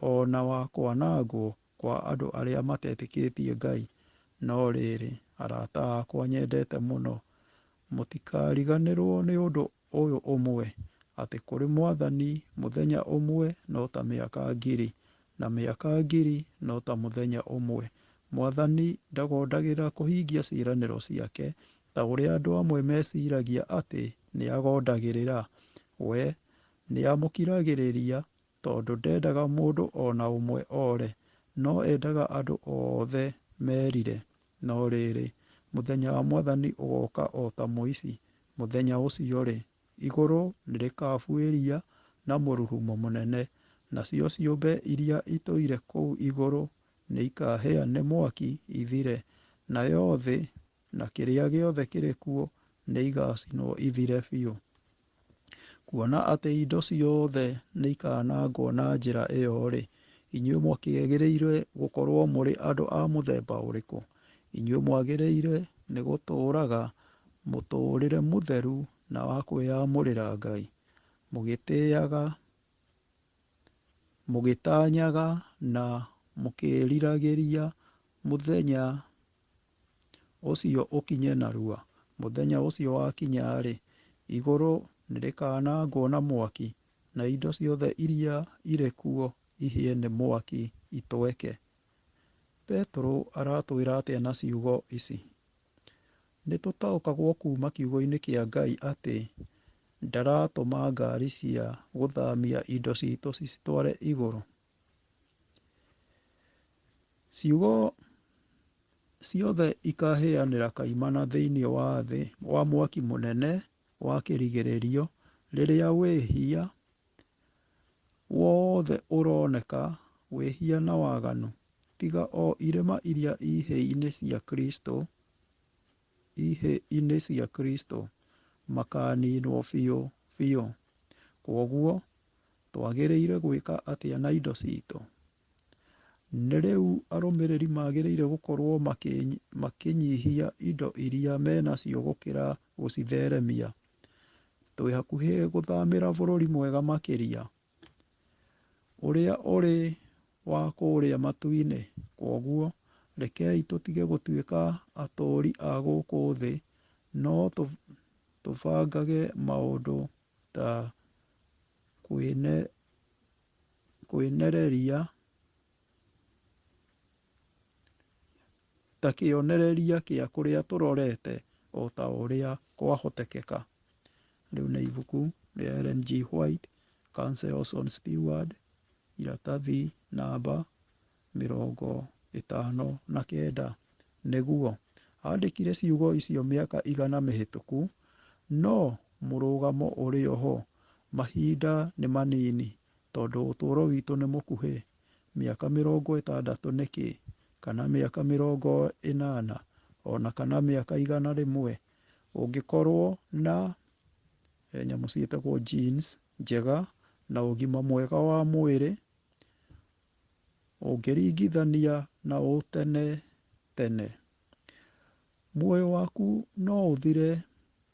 ona wa kwanangwo kwa andũ arĩa matetĩkĩtie Ngai. No rĩrĩ, arata akwa nyendete mũno, mũtikariganĩrwo nĩ ũndũ ũyũ ũmwe, atĩ kũrĩ Mwathani mũthenya ũmwe no ta mĩaka 1000, na mĩaka 1000 no ta mũthenya ũmwe. Mwathani ndagondagĩra kũhingia ciĩranĩro ciake ta ũrĩa andũ amwe meciragia atĩ nĩ agondagĩrĩra. We nĩ amũkiragĩrĩria tondũ ndendaga mũndũ ona ũmwe ore, no endaga andũ othe merire. No rĩrĩ, mũthenya wa Mwathani ũgoka o ta mũici. Mũthenya ũcio-rĩ, igũrũ nĩ rĩkabuĩria na mũrurumo mũnene, nacio ciũmbe iria itũire kũu igũrũ nĩ ikahĩa nĩ mwaki ithire, nayo thĩ na kĩrĩa gĩothe kĩrĩ kuo nĩ igacinwo ithire biũ. kuona atĩ indo ciothe nĩ ikanangwo na njĩra ĩyo-rĩ, inyuĩ mũkĩagĩrĩire gũkorwo mũrĩ andũ a mũthemba ũrĩkũ? Inyuĩ mwagĩrĩire nĩ gũtũũraga mũtũũrĩre mũtheru na wa kwĩyamũrĩra Ngai, mũgĩtĩaga, mũgĩtanyaga na mũkĩriragĩria mũthenya ũcio ũkinye narua. Mũthenya ũcio wakinya-rĩ, igũrũ nĩ rĩkanangwo na mwaki, na indo ciothe iria irĩ kuo ihĩe nĩ mwaki itweke. Petero aratwĩra atĩa na ciugo ici? Nĩ tũtaũkagwo kuma kiugo-inĩ kĩa Ngai atĩ ndaratũma ngari cia gũthamia indo citũ cicitware igũrũ. Ciugo ciothe ikahĩanĩra kaimana thĩinĩ wa thĩ wa mwaki mũnene wa kĩrigĩrĩrio, rĩrĩa wĩhia wothe ũroneka, wĩhia na waganu, tiga o irema iria ihĩ-inĩ cia Kristo, ihĩ-inĩ cia Kristo makaninwo biũ biũ. Kwoguo twagĩrĩire gwĩka atĩa na indo citũ? Nĩ rĩu arũmĩrĩri magĩrĩire gũkorwo makĩnyihia indo iria menacio gũkĩra gũcitheremia. Twĩ hakuhĩ gũthamĩra bũrũri mwega makĩria, ũrĩa ũrĩ wa kũũrĩa matu-inĩ. Kwoguo rekei tũtige gũtuĩka atũũri a gũkũ thĩ, no tũbangage maũndũ ta kwĩnereria, ta kĩonereria kĩa kũrĩa tũrorete o ta ũrĩa kwahotekeka. Rĩu nĩ ibuku rĩa Ellen G. White, Counsels on Steward, iratathi namba 59. Nĩguo andĩkire ciugo icio mĩaka 100 mĩhĩtũku, no mũrũgamo ũrĩ oho. Mahinda nĩ manini, tondũ ũtũũro witũ nĩ mũkuhĩ. Mĩaka 60 nĩkĩ? Kana mĩaka 80, ona kana mĩaka 100. Ũngĩkorwo na nyamũ ciĩtagwo genes njega na ũgima mwega wa mwĩrĩ, ũngĩringithania na ũtene tene, muoyo waku no ũthire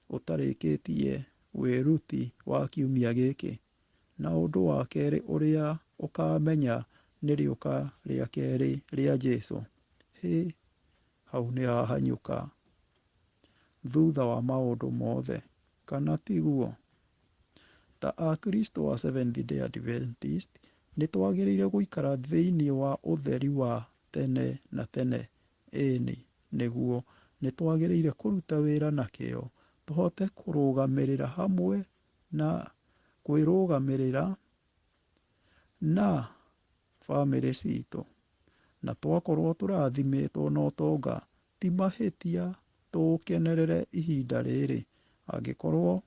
ũtarĩkĩtie wĩruti wa kiumia gĩkĩ. Na ũndũ wa kerĩ ũrĩa ũkamenya nĩ rĩũka rĩa kerĩ rĩa Jesũ. Hau nĩ hahanyũka thutha wa maũndũ mothe, kana tiguo? Ta Akristo a Seventh Day Adventist nĩ twagĩrĩire gũikara thĩinĩ wa ũtheri wa tene na tene. Ĩni, nĩguo nĩ twagĩrĩire kũruta wĩra na kĩo, tũhote kũrũgamĩrĩra hamwe na kwĩrũgamĩrĩra na bamĩrĩ citũ. Na twakorwo tũrathimĩtwo na ũtonga, ti mahĩtia tũkenerere ihinda rĩrĩ, angĩkorwo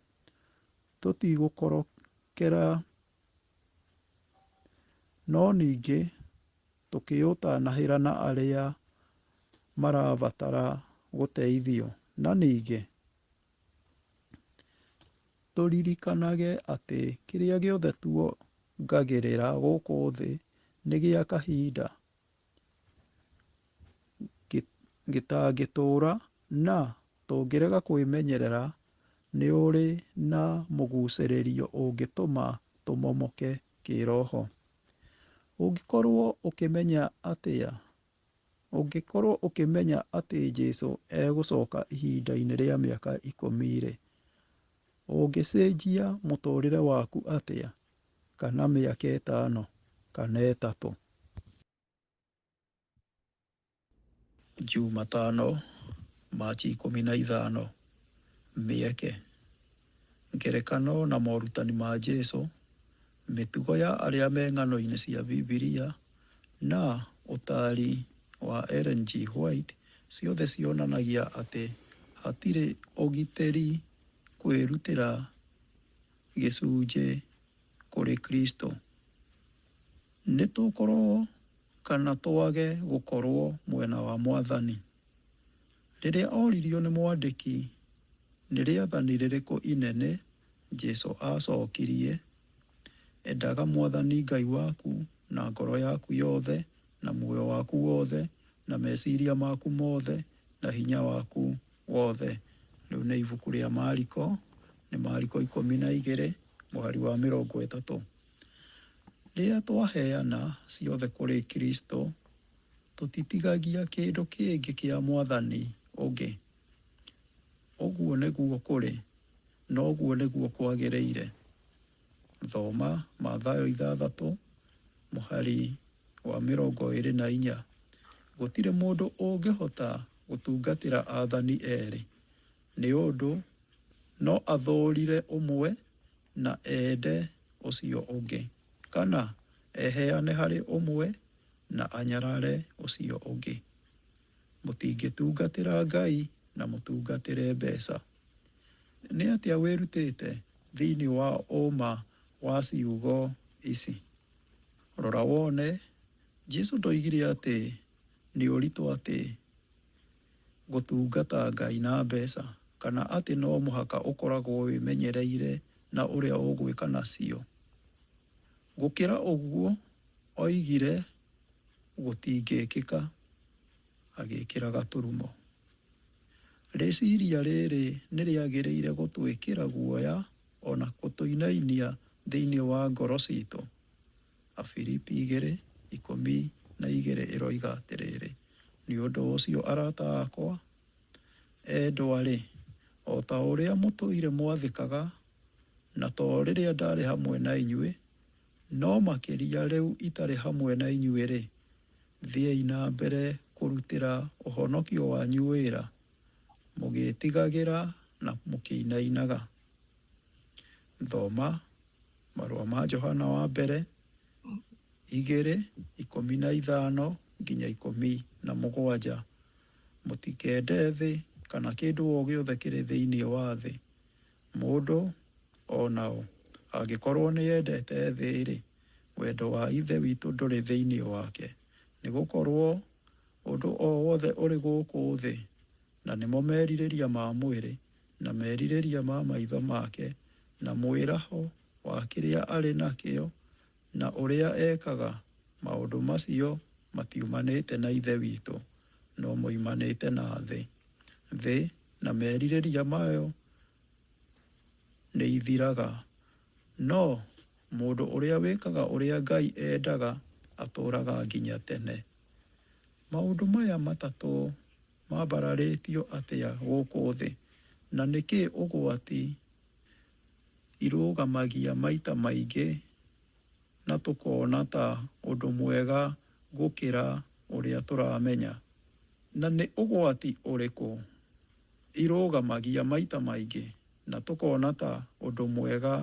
tũtigũkorokera, no ningĩ tũkĩũtanahĩra na arĩa marabatara gũteithio. Na ningĩ tũririkanage atĩ kĩrĩa gĩothe tuongagĩrĩra gũkũ thĩ nĩ gĩa kahinda, gĩtangĩtũũra, na tũngĩrega kwĩmenyerera nĩ ũrĩ na mũgucĩrĩrio ũngĩtũma tũmomoke kĩroho. Ũngĩkorwo ũkĩmenya atĩ Jesũ egũcoka ihinda-inĩ rĩa mĩaka 10-rĩ, ũngĩcenjia mũtũũrĩre waku atĩa? Kana mĩaka 5 kana 3? Jumatano, Machi 15. Mĩeke, ngerekano na morutani ma Jesũ, mĩtugo ya arĩa me ng'ano-inĩ cia Bibilia na ũtaari wa Ellen G. White ciothe cionanagia atĩ hatirĩ ũgitĩri kwĩrutĩra gĩcunjĩ kũrĩ Kristo. Nĩ tũkorwo kana twage gũkorwo mwena wa Mwathani. Rĩrĩa oririo nĩ mwandĩki, nĩ rĩathani rĩrĩkũ inene Jesũ acokirie, endaga Mwathani Ngai waku na ngoro yaku yothe, na muoyo waku wothe, na meciria maku mothe, na hinya waku wothe. Rĩu nĩ ibuku rĩa Mariko, nĩ Mariko 12 mũhari wa 30. Rĩrĩa twaheana ciothe kũrĩ Kristo, tũtitigagia kĩndũ kĩngĩ kĩa Mwathani ũngĩ. Ũguo nĩguo kũrĩ, na ũguo nĩguo kwagĩrĩire. Thoma Mathayo 6 mũhari wa 24. Gũtirĩ mũndũ ũngĩhota gũtungatĩra aathani erĩ, nĩ ũndũ no athũũrire ũmwe na ende ũcio ũngĩ, kana eheane harĩ ũmwe na anyarare ũcio ũngĩ. Mũtingĩtungatĩra Ngai na mũtungatĩre mbeca. Nĩ atĩa wĩrutĩte thĩinĩ wa ũma wa ciugo ici? Rora wone, Jesũ ndoigire atĩ nĩ ũritũ atĩ gũtungata Ngai na mbeca, kana atĩ no mũhaka ũkoragwo wĩmenyereire na ũrĩa ũgwĩka nacio. Gũkĩra ũguo, oigire gũtingĩkĩka, agĩkĩra gaturumo. Rĩciria rĩrĩ nĩ rĩagĩrĩire gũtwĩkĩra guoya ona gũtũinainia thĩinĩ wa ngoro citũ. Afilipi 2:12 ĩroiga atĩrĩrĩ, nĩ ũndũ ũcio arata akwa, endwa-rĩ, o ta ũrĩa mũtũire mwathĩkaga, na to rĩrĩa ndarĩ hamwe na inyuĩ, no makĩria rĩu itarĩ hamwe na inyuĩ-rĩ, thiĩi na mbere kũrutĩra ũhonokio wanyu wĩra, mũgĩĩtigagĩra na mũkĩinainaga. Thoma marũa ma Johana wa mbere 2:15-17. Mũtikende thĩ kana kĩndũ o gĩothe kĩrĩ thĩinĩ wa thĩ. Mũndũ o nao angĩkorwo nĩyendete thĩ-rĩ, wendo wa Ithe witũ ndũrĩ thĩinĩ wake. Nĩ gũkorwo ũndũ o wothe ũrĩ gũkũ thĩ, na nĩmo merirĩria ma mwĩrĩ, na merirĩria ma maitho make, na mwĩraho wa kĩrĩa arĩ nakĩo, na ũrĩa ekaga, maũndũ macio matiumanĩte na Ithe witũ, no moimanĩte na thĩ. Thĩ na merirĩria mayo nĩ ithiraga, no mũndũ ũrĩa wĩkaga ũrĩa Ngai endaga atũũraga nginya tene. Maũndũ maya matatũ mambararĩtio atĩa gũkũ thĩ, na nĩkĩĩ ũgwati irũgamagia maita maingĩ na tũkona ta ũndũ mwega gũkĩra ũrĩa tũramenya? Na nĩ ũgwati ũrĩkũ irũgamagia maita maingĩ na tũkona ta ũndũ mwega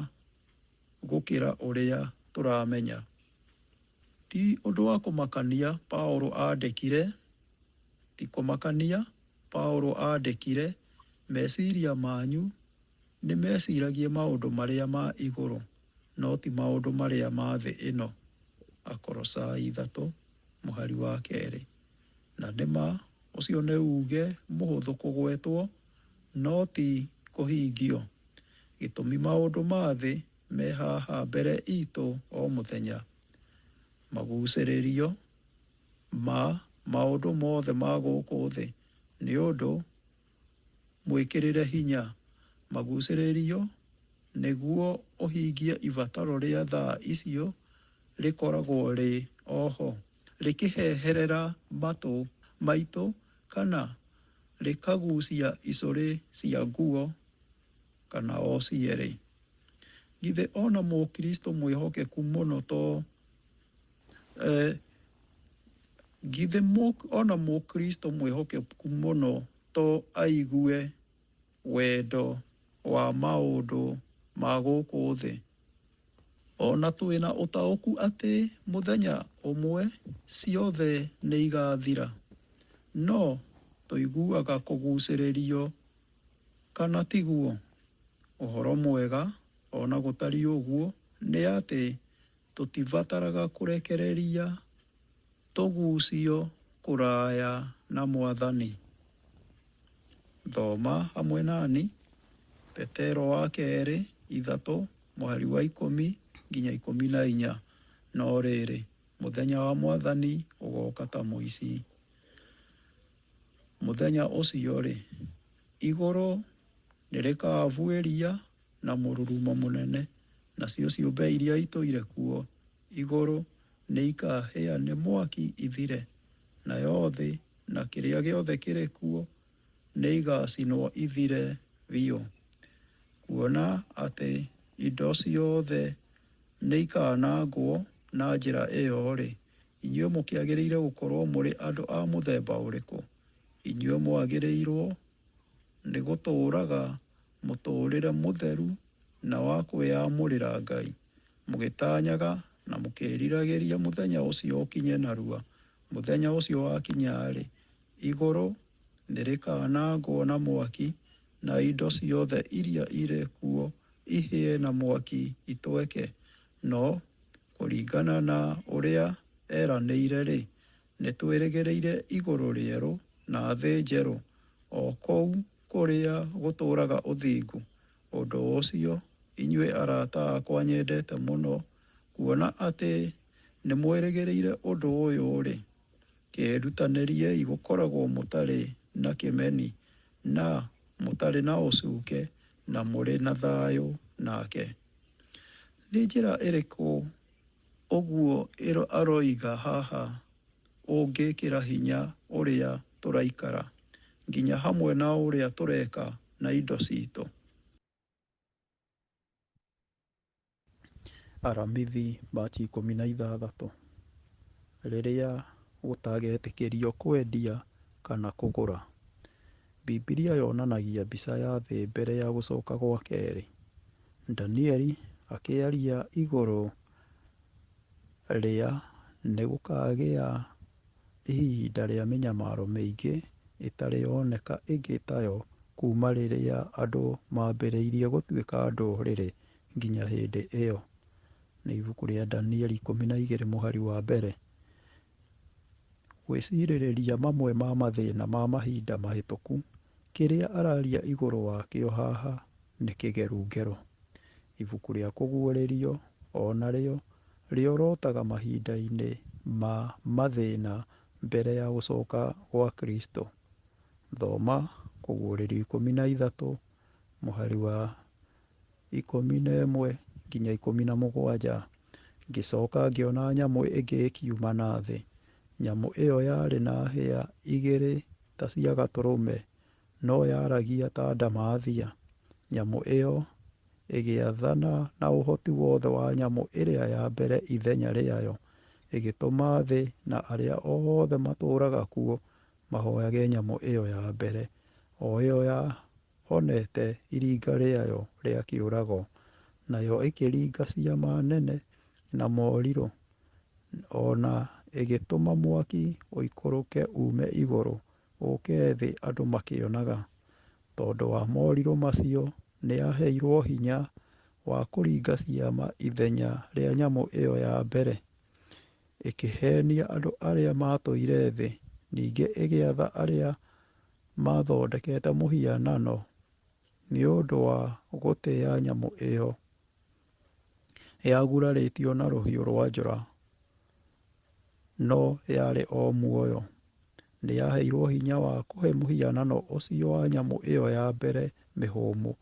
gũkĩra ũrĩa tũramenya? Ti ũndũ wa kũmakania Paũlũ aandĩkire, ti kũmakania Paũlũ aandĩkire, meciria manyu nĩ meciragie maũndũ marĩa ma igũrũ, no ti maũndũ marĩa ma thĩ ĩno. Akolosai 3 mũhari wa 2. Na nĩma ũcio nĩ uge mũhũthũ kũgwetwo, no ti kũhingio. Gĩtũmi maũndũ ma thĩ me haha mbere itũ o mũthenya. Magucĩrĩrio ma maũndũ mothe ma gũkũ thĩ, nĩ ũndũ mwĩkĩrĩre hinya magucĩrĩrio nĩguo ũhingie ibataro rĩa thaa icio rĩkoragwo rĩ oho, rĩkĩheherera matũ maitũ, kana rĩkagucia icũrĩ cia nguo, kana o cierĩ. Githĩ ona Mũkristo mwĩhokeku mũno to ona Mũkristo mwĩhokeku mũno to aigue wendo wa maũndũ ma gũkũ thĩ? Ona twĩna ũtaũku atĩ mũthenya ũmwe ciothe nĩ igathira, no tũiguaga kũgucĩrĩrio, kana tiguo? Ũhoro mwega, ona gũtariĩ ũguo, nĩ atĩ tũtibataraga kũrekereria tũgucio kũraya na Mwathani. Thoma hamwe nani Petero wa 2 ithatũ mweri wa ikũmi nginya ikũmi na inya. No rĩrĩ, mũthenya wa Mwathani ũgoka ta mũici. Mũthenya ũcio rĩ, igũrũ nĩrĩkabuĩria na mũrurumo mũnene, nacio ciũmbe iria itũire kuo igũrũ nĩikahĩa nĩ mwaki ithire, nayo thĩ na kĩrĩa gĩothe kĩrĩ kuo nĩigacinwo ithire biũ. Kuona atĩ indo ciothe nĩikanangwo na njĩra ĩyo rĩ, inyuĩ mũkĩagĩrĩire gũkorwo mũrĩ andũ a mũthemba ũrĩkũ? Inyuĩ mwagĩrĩirwo nĩ gũtũũraga mũtũũrĩre mũtheru na wa kwĩyamũrĩra Ngai, mũgĩtanyaga na mũkĩriragĩria mũthenya ũcio ũkinye narua. Mũthenya ũcio wakinya rĩ, igũrũ nĩrĩkanangwo na mwaki, na indo ciothe iria irĩ kuo ihĩe na mwaki itweke. No kũringana na ũrĩa eranĩire rĩ, nĩtwĩrĩgĩrĩire igũrũ rĩerũ na thĩ njerũ, o kũu kũrĩa gũtũũraga ũthingu. Ũndũ ũcio inyuĩ arata akwa nyendete mũno, kuona atĩ nĩmwĩrĩgĩrĩire ũndũ ũyũ rĩ, kĩĩrutanĩriei gũkoragwo mũtarĩ na kĩmeni na mũtarĩ na ũcuke na mũrĩ na thayũ nake. Nĩ njĩra ĩrĩkũ ũguo aroiga haha ũngĩkĩra hinya ũrĩa tũraikara, nginya hamwe na ũrĩa tũreka na indo citũ? Aramithi machi 16 rĩrĩa gũtagetĩkĩrio kwendia kana kũgũra. Bibilia yonanagia mbica ya thĩ mbere ya gũcoka gwa kerĩ. Danieli akĩaria igũrũ rĩa nĩgũkagĩa ihinda rĩa mĩnyamaro mĩingĩ ĩtarĩ yoneka ĩngĩ tayo kuma rĩrĩa andũ mambĩrĩirie gũtuĩka ndũrĩrĩ nginya hĩndĩ ĩyo. Nĩ ibuku rĩa Danieli 12 mũhari wa mbere. Gwĩcirĩrĩria mamwe ma mathĩna ma mahinda mahĩtũku, kĩrĩa araria igũrũ wakĩo haha nĩ kĩgeru ngero. Ibuku rĩa kũguũrĩrio onarĩo rĩorotaga mahinda-inĩ ma mathĩna mbere ya gũcoka gwa Kristo. Thoma kũguũrĩrio 13 mũhari wa 11 nginya 17. Ngĩcoka ngĩona nyamũ ĩngĩ ĩkiuma na thĩ. Nyamũ ĩyo yarĩ na hĩa igĩrĩ ta cia gatũrũme, no yaragia ta ndamathia. Nyamũ ĩyo ĩgĩathana na ũhoti wothe wa nyamũ ĩrĩa ya mbere ithenya rĩayo, ĩgĩtũma thĩ na arĩa othe matũũraga kuo mahoyage nyamũ ĩyo ya mbere, o ĩyo yahonete iringa rĩayo rĩa kĩũrago. Nayo ĩkĩringa ciama nene na morirũ, ona ĩgĩtũma mwaki ũikũrũke ume igũrũ ũke thĩ andũ makĩonaga. Tondũ wa morirũ macio nĩyaheirwo hinya wa kũringa ciama ithenya rĩa nyamũ ĩyo ya mbere, ĩkĩhenia andũ arĩa matũire thĩ. Ningĩ ĩgĩatha arĩa mathondekete mũhianano nĩ ũndũ wa gũtĩĩa nyamũ ĩyo yagurarĩtio na rũhiũ rwa njora, no yarĩ o muoyo. Nĩyaheirwo hinya wa kũhe mũhianano ũcio wa nyamũ ĩyo ya mbere mĩhũmũ,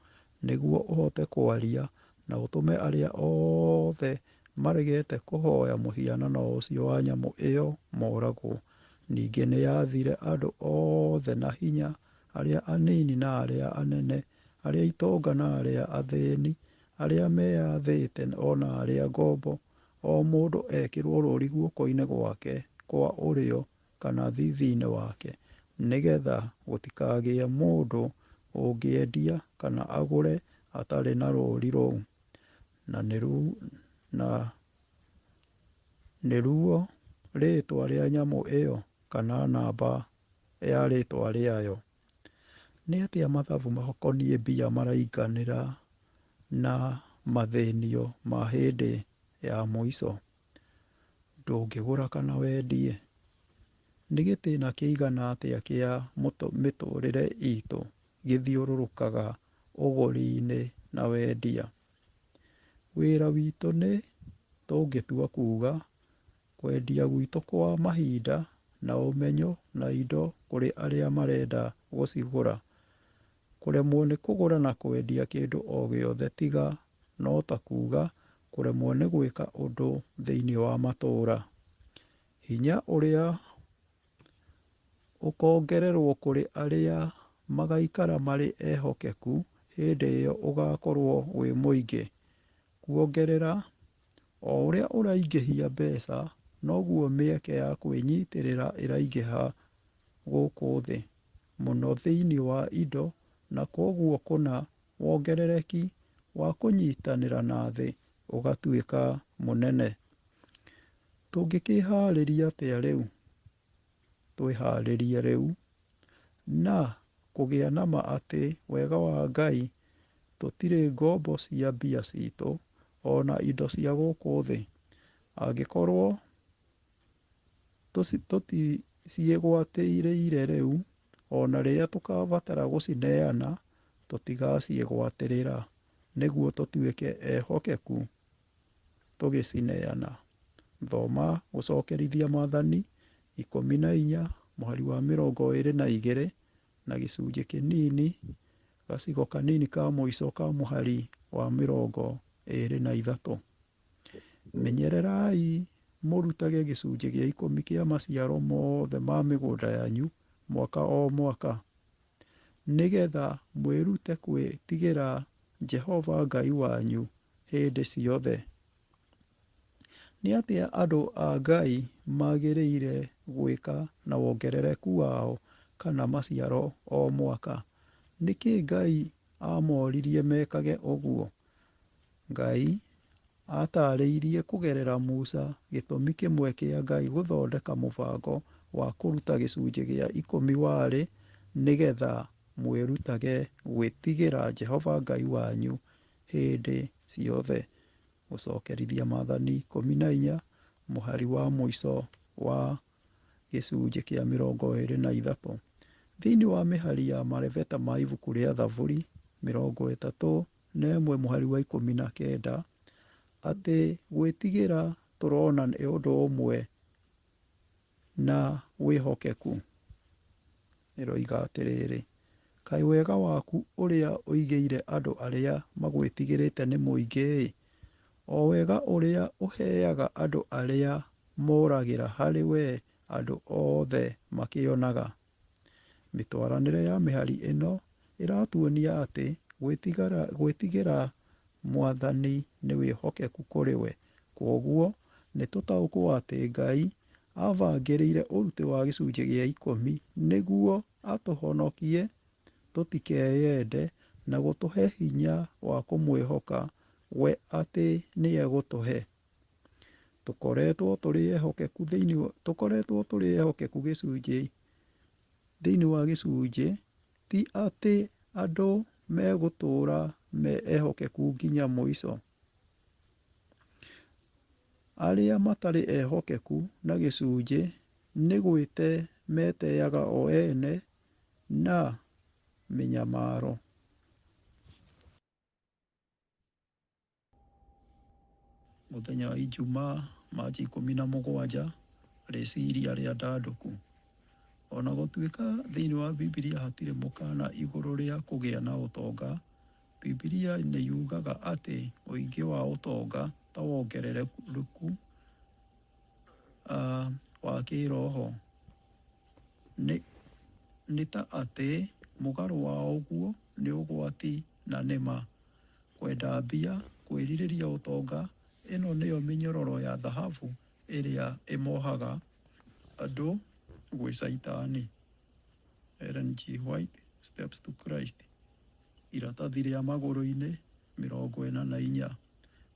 nĩguo ũhote kwaria na ũtũme arĩa othe maregete kũhoya mũhianano ũcio wa nyamũ ĩyo moragwo. Ningĩ nĩyathire andũ othe na hinya, arĩa anini na arĩa anene, arĩa itonga na arĩa athĩni, arĩa meyathĩte ona arĩa ngombo, o mũndũ ekĩrwo rũũri guoko-inĩ gwake kwa ũrĩo kana thithi-inĩ wake, nĩgetha gũtikagĩe mũndũ ũngĩendia kana agũre atarĩ na rũũri rũu. Na nĩruo rĩĩtwa rĩa nyamũ ĩyo kana namba ya rĩĩtwa rĩayo. Nĩ atĩa mathabu makoniĩ mbia marainganĩra na mathĩnio ma hĩndĩ ya mũico? Ndũngĩgũra kana wendie. Nĩ gĩtĩna kĩigana atĩa kĩa mĩtũrĩre itũ gĩthiũrũrũkaga ũgũri-inĩ na wendia? Wĩra witũ nĩ tũngĩtua kuuga kwendia gwitũ kwa mahinda na ũmenyo na indo kũrĩ arĩa marenda gũcigũra. Kũremwo nĩ kũgũra na kwendia kĩndũ o gĩothe tiga no ta kuuga kũremwo nĩ gwĩka ũndũ thĩinĩ wa matũũra. Hinya ũrĩa ũkongererwo kũrĩ arĩa magaikara marĩ ehokeku hĩndĩ ĩyo ũgakorwo wĩ mũingĩ. Kuongerera, o ũrĩa ũraingĩhia mbeca noguo mĩeke ya kwĩnyitĩrĩra ĩraingĩha gũkũ thĩ mũno thĩinĩ wa indo, na kwoguo kũna wongerereki wa kũnyitanĩra na thĩ ũgatuĩka mũnene. Tũngĩkĩharĩria atĩa rĩu? Twĩharĩrie rĩu na kũgĩa na ma atĩ wega wa Ngai tũtirĩ ngombo cia mbia citũ ona indo cia gũkũ thĩ. Angĩkorwo tũticiĩgwatĩrĩire rĩu, ona rĩrĩa tũkabatara gũcineana tũtigaciĩgwatĩrĩra nĩguo tũtuĩke ehokeku tũgĩcineana. Thoma gũcokerithia Maathani 14:22 na gĩcunjĩ kĩnini gacigo kanini ka mũico ka mũhari wa 23. Menyererai mũrutage gĩcunjĩ gĩa 10 kĩa maciaro mothe ma mĩgũnda yanyu mwaka o mwaka, nĩgetha mwĩrute gwĩtigĩra Jehova Ngai wanyu hĩndĩ ciothe. Nĩ atĩa andũ a Ngai magĩrĩire gwĩka na wongerereku wao kana maciaro o mwaka? Nĩkĩ Ngai amoririe mekage ũguo? Ngai atarĩirie kũgerera Musa gĩtũmi kĩmwe kĩa Ngai gũthondeka mũbango wa kũruta gĩcunjĩ gĩa 10 warĩ nĩgetha mwĩrutage gwĩtigĩra Jehova Ngai wanyu hĩndĩ ciothe. Gũcokerithia Maathani 14 mũhari wa mũico wa gĩcunjĩ kĩa 23. Thĩinĩ wa mĩhari ya marebeta ma ibuku rĩa Thaburi 31 mũhari wa 19, atĩ gwĩtigĩra tũrona nĩ ũndũ ũmwe na wĩhokeku. Ĩroiga atĩrĩrĩ, kaĩ wega waku ũrĩa ũigĩire andũ arĩa magwĩtigĩrĩte nĩ mũingĩ-ĩ, o wega ũrĩa ũheaga andũ arĩa moragĩra harĩ we andũ othe makĩonaga. Mĩtwaranĩre ya mĩhari ĩno ĩratuonia atĩ gwĩtigĩra Mwathani nĩ wĩhokeku kũrĩ we. Kwoguo nĩ tũtaũkwo atĩ Ngai abangĩrĩire ũruti wa gĩcunjĩ gĩa 10 nĩguo atũhonokie tũtikeyende na gũtũhe hinya wa kũmwĩhoka we atĩ nĩ egũtũhe. Tũkoretwo tũrĩ ehokeku thĩinĩ wa gĩcunjĩ, ti atĩ andũ megũtũũra me ehokeku nginya mũico. Arĩa matarĩ ehokeku na gĩcunjĩ nĩ gwĩte meteaga o ene na mĩnyamaro. Mũthenya wa Ijumaa, Machi 17, rĩciria rĩa ndandũku. Ona gũtuĩka thĩinĩ wa Bibilia hatirĩ mũkana igũrũ rĩa kũgĩa na ũtonga, Bibilia nĩ yugaga atĩ ũingĩ wa ũtonga ta wongerereku wa kĩroho nĩ ta atĩ mũgarũ wa ũguo nĩ ũgwati na nĩma. Kwenda mbia, kwĩrirĩria ũtonga, ĩno nĩyo mĩnyororo ya thahabu ĩrĩa ĩmohaga andũ gwĩ Saitani. Ellen G. White, Steps to Christ, iratathi rĩa magũrũ-inĩ 44.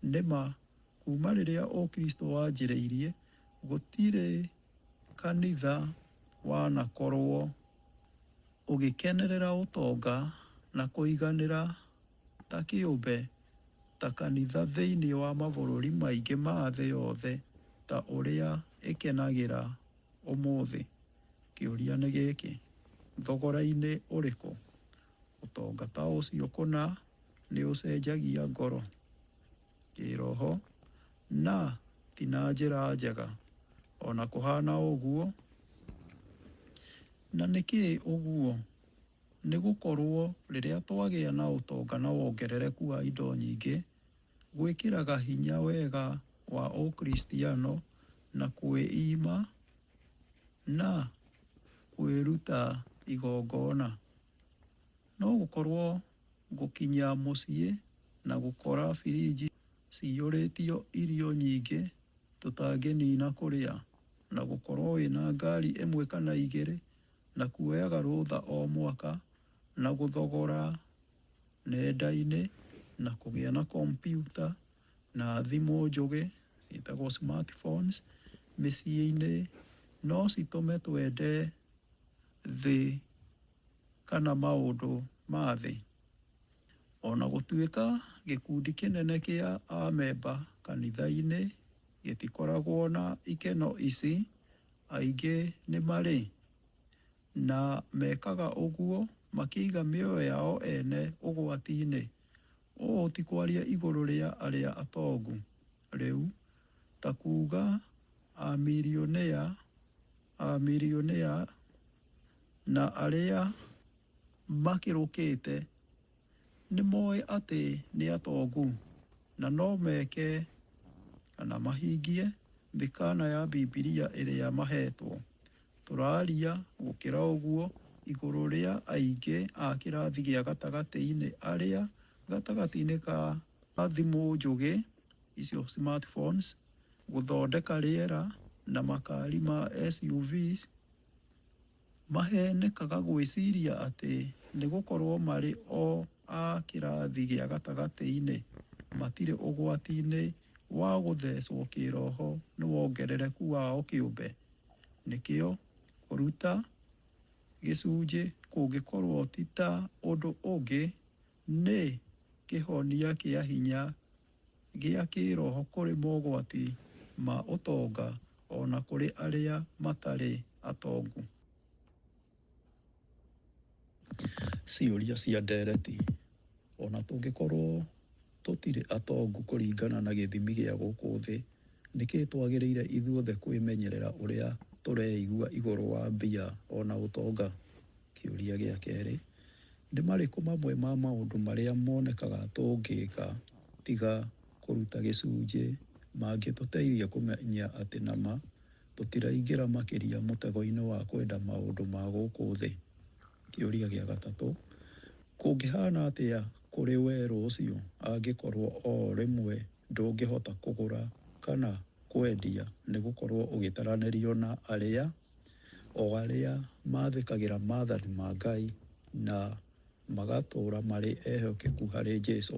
Nĩma kuma rĩrĩa ũkristo wanjĩrĩirie gũtirĩ kanitha wanakorwo ũgĩkenerera ũtonga na kũiganĩra ta kĩũmbe ta kanitha thĩinĩ wa mabũrũri maingĩ ma thĩ yothe ta ũrĩa ĩkenagĩra ũmũthĩ. Kĩũria nĩ gĩkĩ, thogora-inĩ ũrĩkũ ũtonga ta ũcio kũna nĩ ũcenjagia ngoro? kĩroho na ti na njĩra njega. Ona kũhana ũguo, na nĩkĩ ũguo? Nĩ gũkorwo rĩrĩa twagĩa na ũtonga na wongerereku wa indo nyingĩ, gwĩkĩraga hinya wega wa ũkristiano na kwĩima na kwĩruta igongona. No gũkorwo gũkinya mũciĩ na gũkora birinji ciyũrĩtio irio nyingĩ tũtangĩnina kũrĩa, na gũkorwo wĩna ngari ĩmwe kana igĩrĩ, na kuoyaga rũtha o mwaka, na gũthogora nenda-inĩ, na kũgĩa na kompiuta na thimũ njũgĩ ciĩtagwo smartphones mĩciĩ-inĩ, no citũme twende thĩ kana maũndũ ma thĩ. Ona gũtuĩka gĩkundi kĩnene kĩa amemba kanitha-inĩ gĩtikoragwo na ikeno ici, aingĩ nĩ marĩ na mekaga ũguo makĩiga mĩoyo yao ene ũgwati-inĩ. Ũũ ti kwaria igũrũ rĩa arĩa atongu, rĩu ta kuuga amilionea na arĩa makĩrũkĩte nĩ moĩ atĩ nĩ atongu na no meke kana mahingie mĩkana ya Bibilia ĩrĩa mahetwo. Tũraria gũkĩra ũguo igũrũ rĩa aingĩ a kĩrathi gĩa gatagatĩ-inĩ arĩa gatagatĩ-inĩ ka thimũ njũgĩ icio smartphones, gũthondeka rĩera na makari ma SUVs, mahenekaga gwĩciria atĩ nĩ gũkorwo marĩ o a kĩrathi gĩa gatagatĩ-inĩ matirĩ ũgwati-inĩ wa gũthecwo kĩroho nĩ wongerereku wao kĩũmbe. Nĩkĩo kũruta gĩcunjĩ kũngĩkorwo ti ta ũndũ ũngĩ, nĩ kĩhonia kĩa hinya gĩa kĩroho kũrĩ mogwati ma ũtonga ona kũrĩ arĩa matarĩ atongu. Ciũria cia ndereti: ona tũngĩkorwo tũtirĩ atongu kũringana na gĩthimi gĩa gũkũ thĩ, nĩkĩĩ twagĩrĩire ithuothe kwĩmenyerera ũrĩa tũreigua igũrũ wa mbia ona ũtonga? Kĩũria gĩa kerĩ: nĩ marĩkũ mamwe ma maũndũ marĩa monekaga tũngĩka tiga kũruta gĩcunjĩ mangĩtũteithia kũmenya atĩ nama tũtiraingĩra makĩria mũtego-inĩ wa kwenda maũndũ ma gũkũ thĩ? Kĩũria gĩa gatatũ: kũngĩhana atĩa kũrĩ werũ ũcio angĩkorwo o rĩmwe ndũngĩhota kũgũra kana kwendia nĩ gũkorwo ũgĩtaranĩrio na arĩa mathĩkagĩra maathani ma Ngai na magatũũra marĩ ehokeku harĩ Jesũ?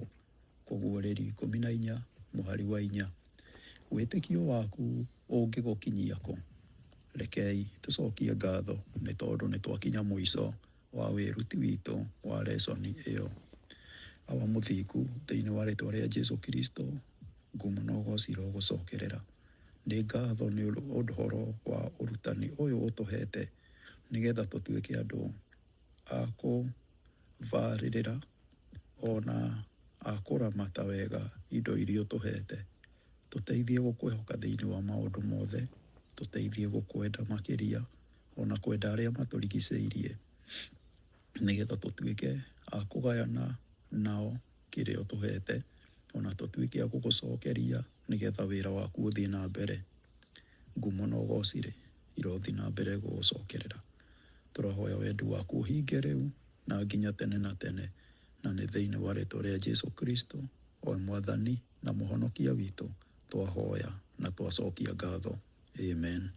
Kũguũrĩrio 14:4. Wĩtĩkio waku ũngĩgũkinyia kũ? Rekei tũcokie ngatho nĩ tondũ nĩ twakinya mũico wa wĩruti witũ wa lesson ĩyo. Awa mũthingu thĩinĩ wa rĩtwa rĩa Jesũ Kristo, ngumo na ũgooci rogũcokerera. Nĩ ngatho nĩ ũhoro wa ũrutani ũyũ ũtũhete nĩgetha tũtuĩke andũ a kũbarĩrĩra ona a kũramata wega indo iria ũtũhete. Tũteithie gũkwĩhoka thĩinĩ wa maũndũ mothe, tũteithie gũkwenda makĩria ona kwenda arĩa matũrigicĩirie, nĩgetha tũtuĩke a kũgayana nao kĩrĩa ũtũhete, ona tũtuĩke a gũgũcokeria nĩgetha wĩra waku ũthiĩ na mbere. Ngumo na ũgooci irothi na mbere gũgũcokerera. Tũrahoya wendi waku ũhinge rĩu na nginya tene na tene, na nĩ thĩinĩ wa rĩtwa rĩa Jesũ Kristo, o Mwathani na Mũhonokia witũ, twahoya na twacokia ngatho. Amen.